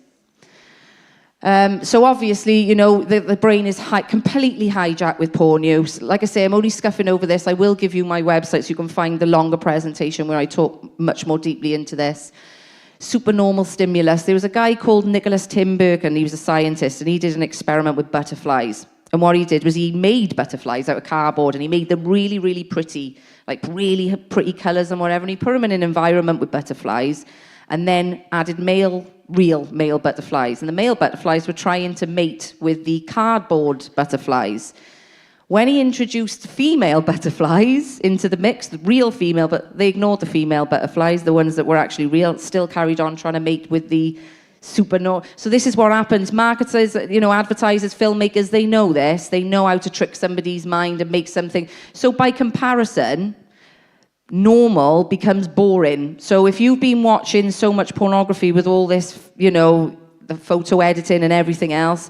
So obviously, the brain is completely hijacked with porn use. Like I say, I'm only scuffing over this. I will give you my website so you can find the longer presentation where I talk much more deeply into this. Supernormal stimulus. There was a guy called Nicholas Timberg, and he was a scientist, and he did an experiment with butterflies. And what he did was he made butterflies out of cardboard, and he made them really, really pretty, like really pretty colours and whatever, and he put them in an environment with butterflies, and then added real male butterflies. And the male butterflies were trying to mate with the cardboard butterflies. When he introduced female butterflies into the mix, the real female, but they ignored the female butterflies, the ones that were actually real, still carried on trying to mate with the supernormal. So this is what happens. Marketers, advertisers, filmmakers, they know this. They know how to trick somebody's mind and make something. So by comparison, normal becomes boring. So if you've been watching so much pornography with all this, the photo editing and everything else,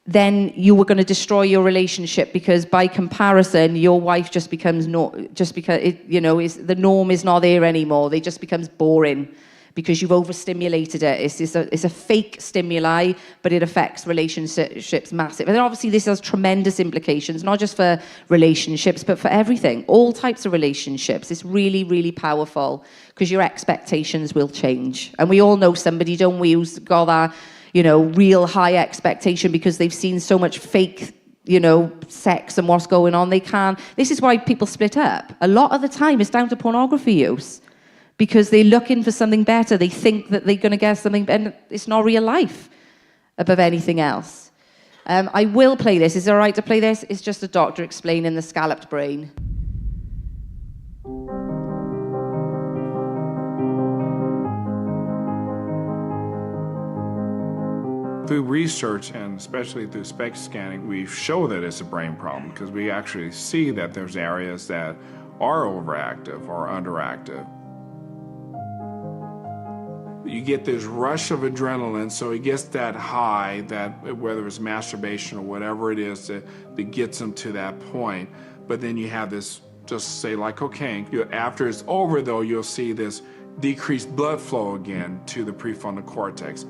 then you were going to destroy your relationship, because by comparison, your wife just becomes just because the norm is not there anymore. They just becomes boring because you've overstimulated it. It's a fake stimuli, but it affects relationships massive. And then obviously this has tremendous implications, not just for relationships, but for everything, all types of relationships. It's really, really powerful, because your expectations will change. And we all know somebody, don't we, who's got that, real high expectation because they've seen so much fake, sex and what's going on. This is why people split up. A lot of the time it's down to pornography use, because they're looking for something better. They think that they're going to get something, and it's not real life above anything else. I will play this. Is it all right to play this? It's just a doctor explaining the scalloped brain. Through research, and especially through SPECT scanning, we show that it's a brain problem, because we actually see that there's areas that are overactive or underactive. You get this rush of adrenaline, so he gets that high, that whether it's masturbation or whatever it is that gets him to that point. But then you have this, just say like cocaine, after it's over though, you'll see this decreased blood flow again to the prefrontal cortex.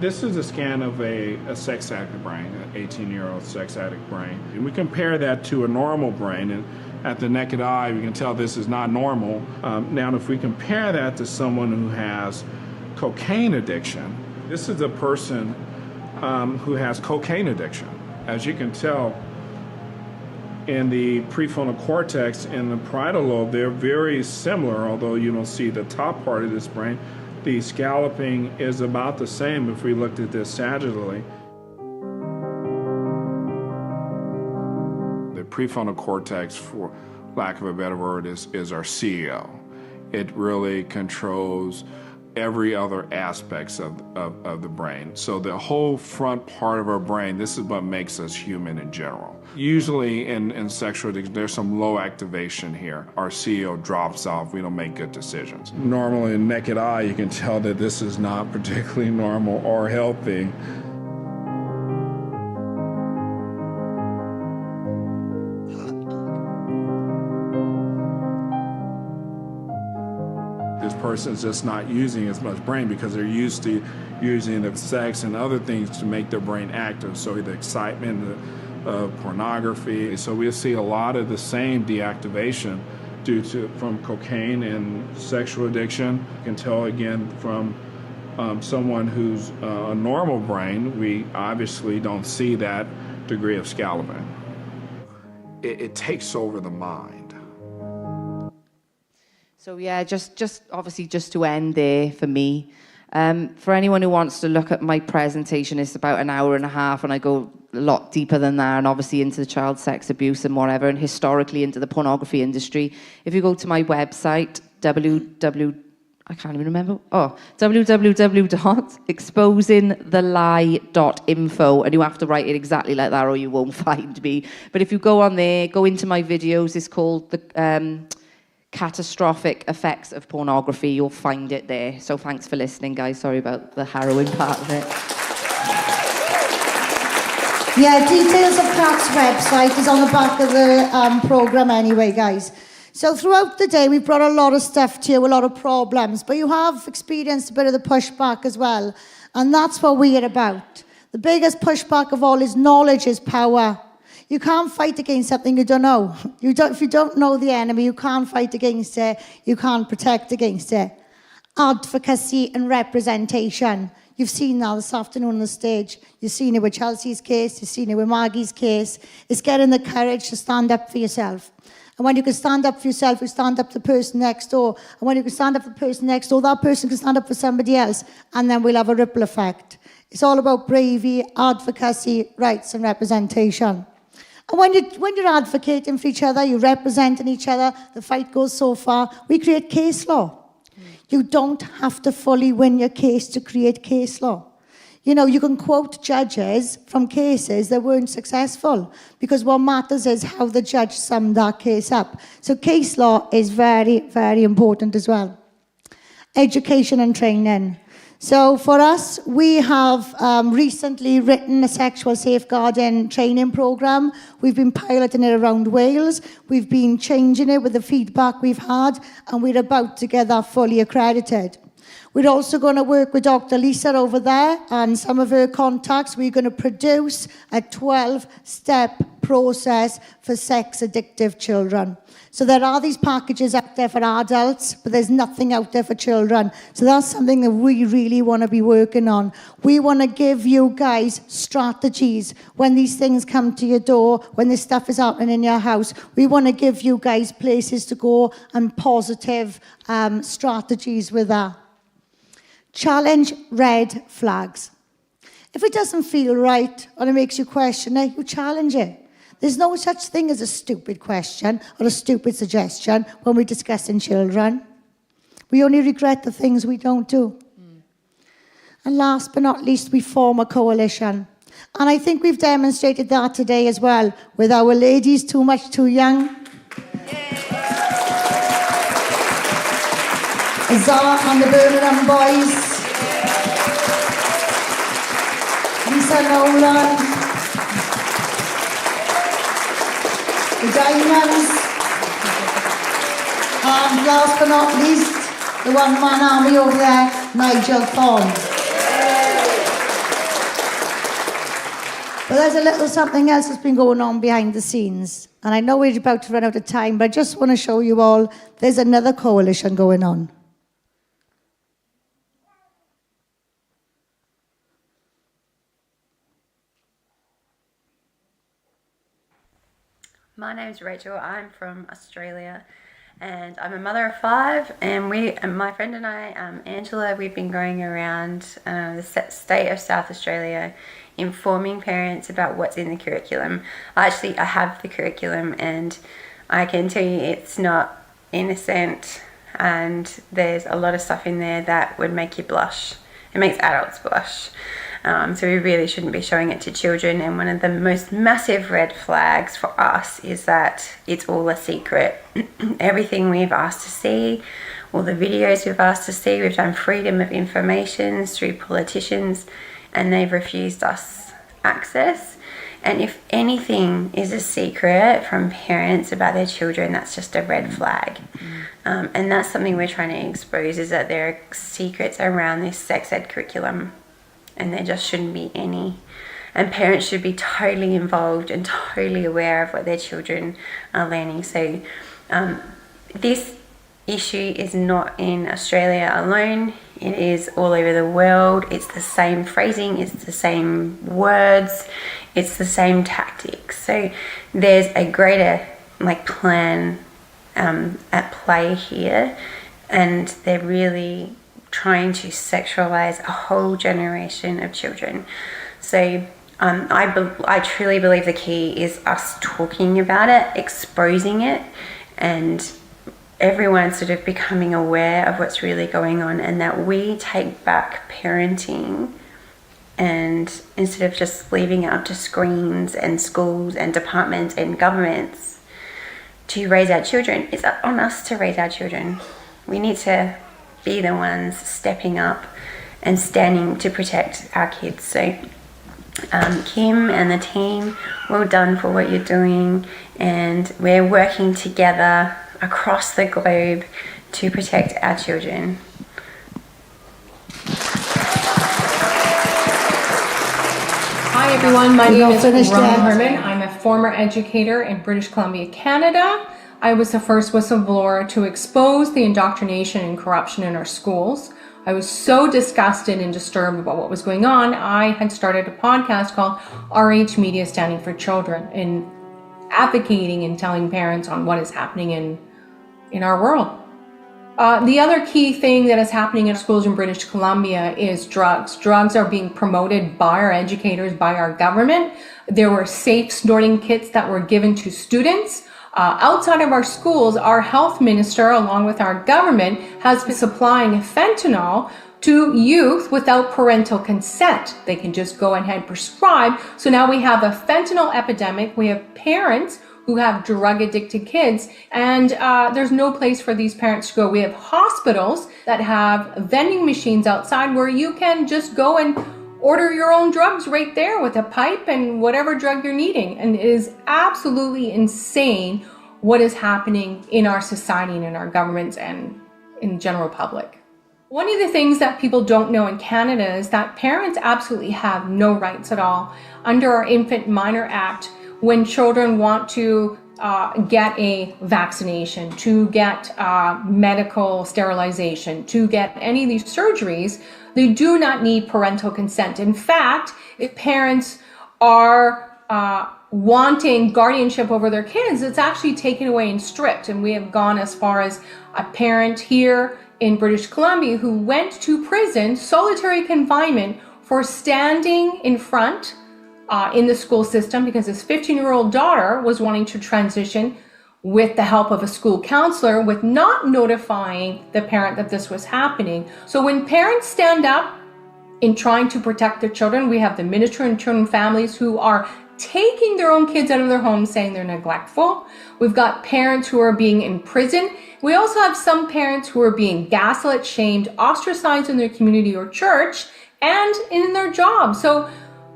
This is a scan of a sex addict brain, an 18-year-old sex addict brain. And we compare that to a normal brain, and at the naked eye, we can tell this is not normal. Now, if we compare that to someone who has cocaine addiction, this is a person who has cocaine addiction. As you can tell, in the prefrontal cortex and the parietal lobe, they're very similar, although you don't see the top part of this brain. The scalloping is about the same if we looked at this sagittally. The prefrontal cortex, for lack of a better word, is our CEO. It really controls every other aspects of the brain. So the whole front part of our brain, this is what makes us human in general. Usually in sexual addiction, there's some low activation here. Our CEO drops off, we don't make good decisions. Normally in naked eye, you can tell that this is not particularly normal or healthy. this person's just not using as much brain because they're used to using the sex and other things to make their brain active. So the excitement of pornography. So we'll see a lot of the same deactivation from cocaine and sexual addiction. You can tell again from someone who's a normal brain, we obviously don't see that degree of scalloping. It takes over the mind. So yeah, just obviously just to end there for me. For anyone who wants to look at my presentation, it's about an hour and a half, and I go a lot deeper than that, and obviously into the child sex abuse and whatever, and historically into the pornography industry. If you go to my website, www.exposingthelie.info, and you have to write it exactly like that or you won't find me. But if you go on there, go into my videos, it's called the Catastrophic Effects of Pornography. You'll find it there. So thanks for listening, guys. Sorry about the harrowing part of it. Yeah, details of Kat's website is on the back of the programme anyway, guys. So throughout the day, we've brought a lot of stuff to you, a lot of problems, but you have experienced a bit of the pushback as well, and that's what we are about. The biggest pushback of all is knowledge is power. You can't fight against something you don't know. If you don't know the enemy, you can't fight against it, you can't protect against it. Advocacy and representation. You've seen that this afternoon on the stage. You've seen it with Chelsea's case, you've seen it with Maggie's case. It's getting the courage to stand up for yourself. And when you can stand up for yourself, you stand up to the person next door. And when you can stand up for the person next door, that person can stand up for somebody else. And then we'll have a ripple effect. It's all about bravery, advocacy, rights and representation. And when you're advocating for each other, you're representing each other, the fight goes so far, we create case law. You don't have to fully win your case to create case law. You know, you can quote judges from cases that weren't successful because what matters is how the judge summed that case up. So case law is very, very important as well. Education and training. So for us, we have recently written a sexual safeguarding training programme. We've been piloting it around Wales. We've been changing it with the feedback we've had, and we're about to get that fully accredited. We're also going to work with Dr. Lisa over there and some of her contacts. We're going to produce a 12-step process for sex-addictive children. So there are these packages out there for adults, but there's nothing out there for children. So that's something that we really want to be working on. We want to give you guys strategies when these things come to your door, when this stuff is happening in your house. We want to give you guys places to go and positive strategies with that. Challenge red flags. If it doesn't feel right or it makes you question it, you challenge it. There's no such thing as a stupid question or a stupid suggestion when we're discussing children. We only regret the things we don't do. And last but not least, we form a coalition. And I think we've demonstrated that today as well with our ladies too much too young. Azar and the Birmingham boys. Lisa Nolan. The Diamonds. And last but not least, the one-man army over there, Nigel Thorne. But there's a little something else that's been going on behind the scenes. And I know we're about to run out of time, but I just want to show you all there's another coalition going on. My name's Rachel, I'm from Australia and I'm a mother of 5 and my friend and I, Angela, we've been going around the state of South Australia informing parents about what's in the curriculum. I have the curriculum and I can tell you it's not innocent and there's a lot of stuff in there that would make you blush. It makes adults blush. So we really shouldn't be showing it to children, and one of the most massive red flags for us is that it's all a secret. Everything we've asked to see, all the videos we've asked to see, we've done freedom of information through politicians and they've refused us access. And if anything is a secret from parents about their children, that's just a red flag. And that's something we're trying to expose, is that there are secrets around this sex ed curriculum, and there just shouldn't be any. And parents should be totally involved and totally aware of what their children are learning. So this issue is not in Australia alone. It is all over the world. It's the same phrasing, it's the same words, it's the same tactics. So there's a greater plan at play here, and they're really trying to sexualize a whole generation of children. So I truly believe the key is us talking about it, exposing it, and everyone sort of becoming aware of what's really going on, and that we take back parenting, and instead of just leaving it up to screens and schools and departments and governments to raise our children, it's on us to raise our children. We need to be the ones stepping up and standing to protect our kids. So Kim and the team, well done for what you're doing, and we're working together across the globe to protect our children. Hi everyone, my name is Rowan Herman. I'm a former educator in British Columbia, Canada. I was the first whistleblower to expose the indoctrination and corruption in our schools. I was so disgusted and disturbed about what was going on, I had started a podcast called RH Media Standing for Children, and advocating and telling parents on what is happening in our world. The other key thing that is happening in schools in British Columbia is drugs. Drugs are being promoted by our educators, by our government. There were safe snorting kits that were given to students. Outside of our schools, our health minister, along with our government, has been supplying fentanyl to youth without parental consent. They can just go ahead and prescribe. So now we have a fentanyl epidemic. We have parents who have drug-addicted kids, and there's no place for these parents to go. We have hospitals that have vending machines outside where you can just go and order your own drugs right there with a pipe and whatever drug you're needing. And it is absolutely insane what is happening in our society and in our governments and in general public. One of the things that people don't know in Canada is that parents absolutely have no rights at all. Under our Infant Minor Act, when children want to get a vaccination, to get medical sterilization, to get any of these surgeries, they do not need parental consent. In fact, if parents are wanting guardianship over their kids, it's actually taken away and stripped. And we have gone as far as a parent here in British Columbia who went to prison, solitary confinement, for standing in front in the school system because his 15-year-old daughter was wanting to transition with the help of a school counselor, with not notifying the parent that this was happening. So when parents stand up in trying to protect their children, we have the Ministry of Children and Families who are taking their own kids out of their homes, saying they're neglectful. We've got parents who are being imprisoned. We also have some parents who are being gaslit, shamed, ostracized in their community or church and in their job. So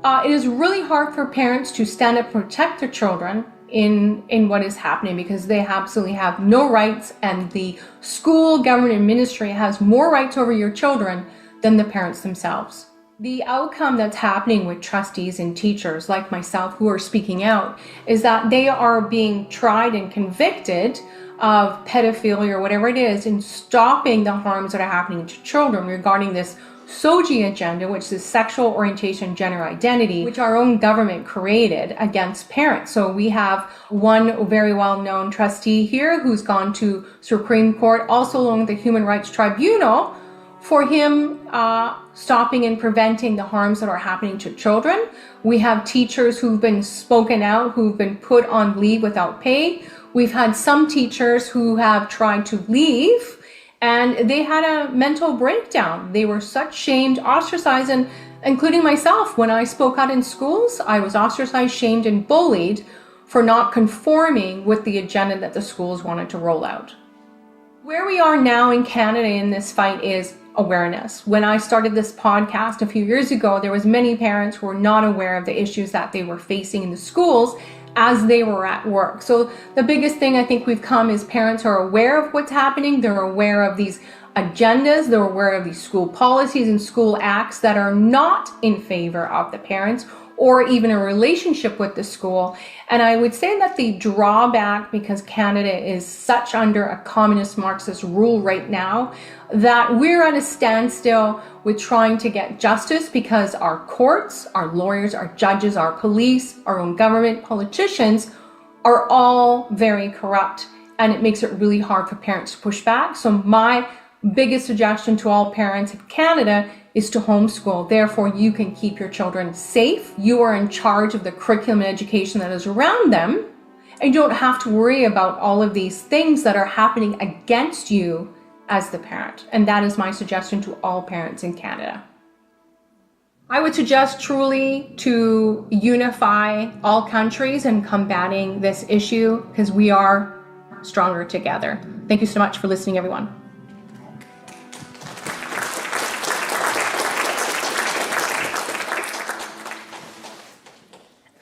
it is really hard for parents to stand up and protect their children in what is happening, because they absolutely have no rights, and the school, government, and ministry has more rights over your children than the parents themselves. The outcome that's happening with trustees and teachers like myself who are speaking out is that they are being tried and convicted of pedophilia or whatever it is, in stopping the harms that are happening to children regarding this SOGI agenda, which is sexual orientation, gender identity, which our own government created against parents. So we have one very well-known trustee here who's gone to Supreme Court, also along with the Human Rights Tribunal, for him stopping and preventing the harms that are happening to children. We have teachers who've been spoken out, who've been put on leave without pay. We've had some teachers who have tried to leave and they had a mental breakdown. They were such shamed, ostracized, and including myself, when I spoke out in schools, I was ostracized, shamed, and bullied for not conforming with the agenda that the schools wanted to roll out. Where we are now in Canada in this fight is awareness. When I started this podcast a few years ago, there was many parents who were not aware of the issues that they were facing in the schools as they were at work. So the biggest thing I think we've come is parents are aware of what's happening. They're aware of these agendas. They're aware of these school policies and school acts that are not in favor of the parents or even a relationship with the school. And I would say that the drawback, because Canada is such under a communist Marxist rule right now, that we're at a standstill with trying to get justice because our courts, our lawyers, our judges, our police, our own government, politicians are all very corrupt. And it makes it really hard for parents to push back. So my biggest suggestion to all parents in Canada is to homeschool. Therefore, you can keep your children safe. You are in charge of the curriculum and education that is around them. And you don't have to worry about all of these things that are happening against you as the parent. And that is my suggestion to all parents in Canada. I would suggest truly to unify all countries in combating this issue because we are stronger together. Thank you so much for listening, everyone.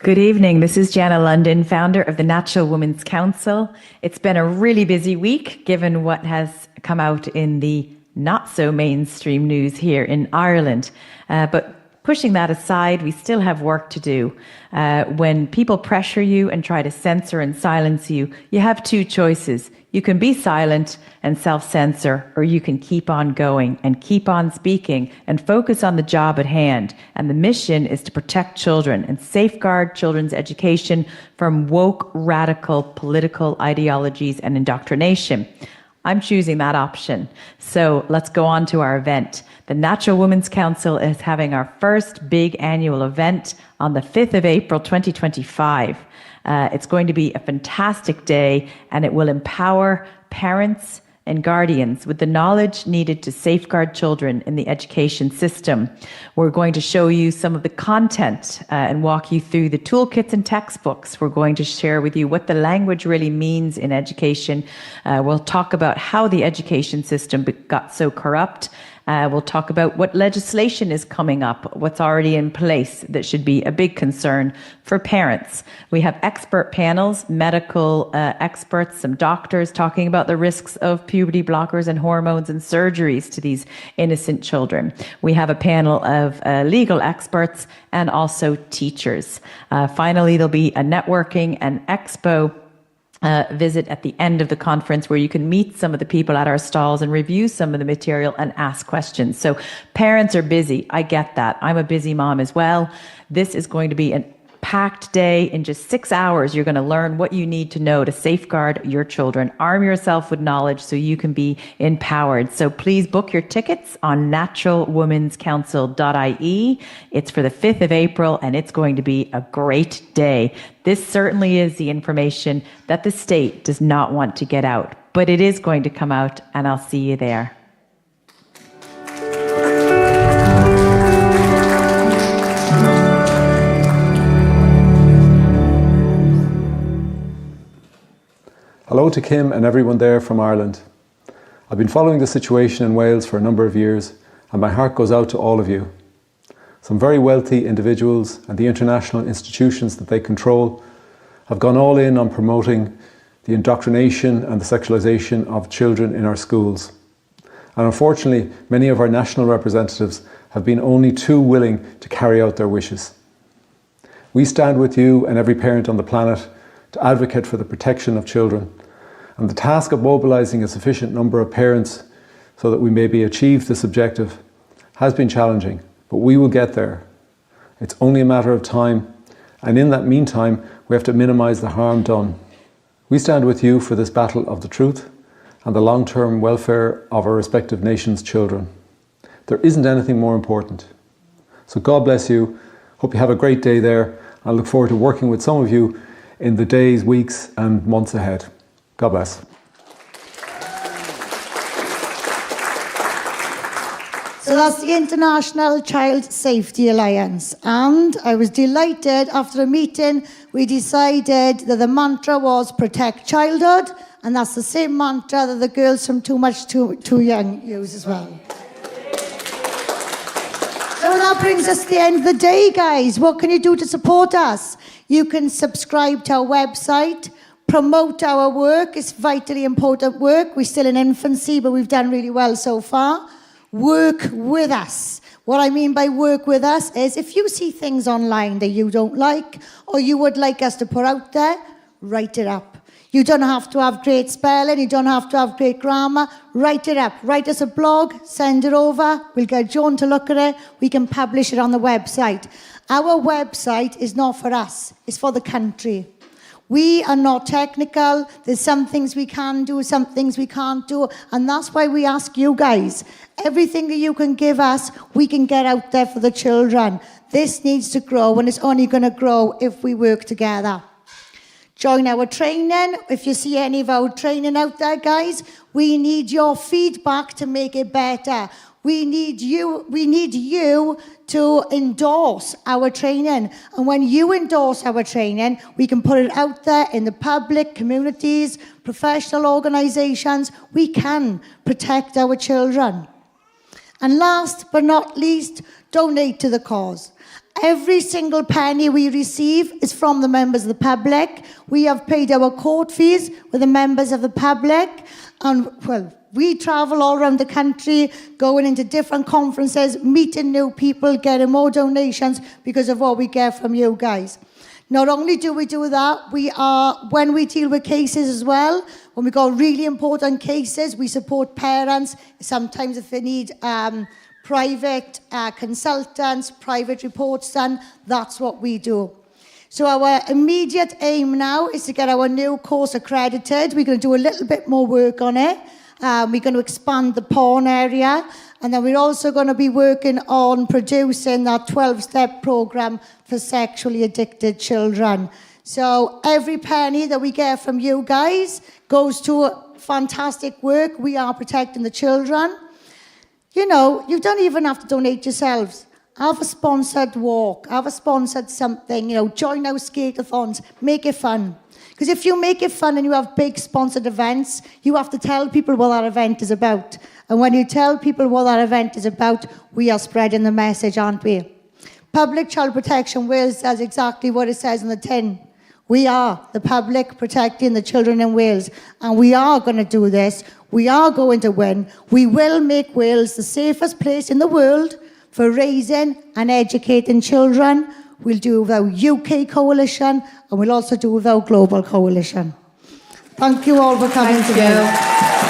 Good evening. This is Jana London, founder of the Natural Women's Council. It's been a really busy week, given what has come out in the not so mainstream news here in Ireland. But pushing that aside, we still have work to do. When people pressure you and try to censor and silence you, you have two choices. You can be silent and self-censor, or you can keep on going and keep on speaking and focus on the job at hand. And the mission is to protect children and safeguard children's education from woke, radical political ideologies and indoctrination. I'm choosing that option. So let's go on to our event. The Natural Women's Council is having our first big annual event on the 5th of April, 2025. It's going to be a fantastic day, and it will empower parents and guardians with the knowledge needed to safeguard children in the education system. We're going to show you some of the content and walk you through the toolkits and textbooks. We're going to share with you what the language really means in education. We'll talk about how the education system got so corrupt. We'll talk about what legislation is coming up, what's already in place that should be a big concern for parents. We have expert panels, medical experts, some doctors talking about the risks of puberty blockers and hormones and surgeries to these innocent children. We have a panel of legal experts and also teachers. Finally, there'll be a networking and expo visit at the end of the conference where you can meet some of the people at our stalls and review some of the material and ask questions. So parents are busy. I get that. I'm a busy mom as well. This is going to be an packed day. In just 6 hours, you're going to learn what you need to know to safeguard your children. Arm yourself with knowledge so you can be empowered. So please book your tickets on naturalwomenscouncil.ie. It's for the 5th of April, and it's going to be a great day. This certainly is the information that the state does not want to get out, but it is going to come out, and I'll see you there. Hello to Kim and everyone there from Ireland. I've been following the situation in Wales for a number of years, and my heart goes out to all of you. Some very wealthy individuals and the international institutions that they control have gone all in on promoting the indoctrination and the sexualisation of children in our schools. And unfortunately, many of our national representatives have been only too willing to carry out their wishes. We stand with you and every parent on the planet to advocate for the protection of children, and the task of mobilising a sufficient number of parents so that we maybe achieve this objective has been challenging, but we will get there. It's only a matter of time, and in that meantime we have to minimise the harm done. We stand with you for this battle of the truth and the long-term welfare of our respective nations' children. There isn't anything more important. So God bless you. Hope you have a great day there. I look forward to working with some of you in the days, weeks and months ahead. God bless. So that's the International Child Safety Alliance. And I was delighted after a meeting, we decided that the mantra was protect childhood. And that's the same mantra that the girls from Too Much Too Young use as well. that brings us to the end of the day, guys. What can you do to support us? You can subscribe to our website, promote our work. It's vitally important work. We're still in infancy, but we've done really well so far. Work with us. What I mean by work with us is if you see things online that you don't like or you would like us to put out there, write it up. You don't have to have great spelling, you don't have to have great grammar. Write it up. Write us a blog, send it over. We'll get Joan to look at it. We can publish it on the website. Our website is not for us, it's for the country. We are not technical. There's some things we can do, some things we can't do. And that's why we ask you guys. Everything that you can give us, we can get out there for the children. This needs to grow, and it's only going to grow if we work together. Join our training. If you see any of our training out there, guys, we need your feedback to make it better. We need you to endorse our training. And when you endorse our training, we can put it out there in the public, communities, professional organisations. We can protect our children. And last but not least, donate to the cause. Every single penny we receive is from the members of the public. We have paid our court fees with the members of the public. And, well, we travel all around the country, going into different conferences, meeting new people, getting more donations because of what we get from you guys. Not only do we do that, when we deal with cases as well, when we got really important cases, we support parents. Sometimes if they need private consultants, private reports done, that's what we do. So our immediate aim now is to get our new course accredited. We're going to do a little bit more work on it. We're going to expand the porn area. And then we're also going to be working on producing that 12-step program for sexually addicted children. So every penny that we get from you guys goes to fantastic work. We are protecting the children. You know, you don't even have to donate yourselves. Have a sponsored walk. Have a sponsored something. You know, join our skate-a-thons. Make it fun. Because if you make it fun and you have big sponsored events, you have to tell people what that event is about. And when you tell people what that event is about, we are spreading the message, aren't we? Public Child Protection Wales does exactly what it says in the tin. We are the public protecting the children in Wales. And we are going to do this. We are going to win. We will make Wales the safest place in the world for raising and educating children. We'll do with our UK coalition, and we'll also do with our global coalition. Thank you all for coming today.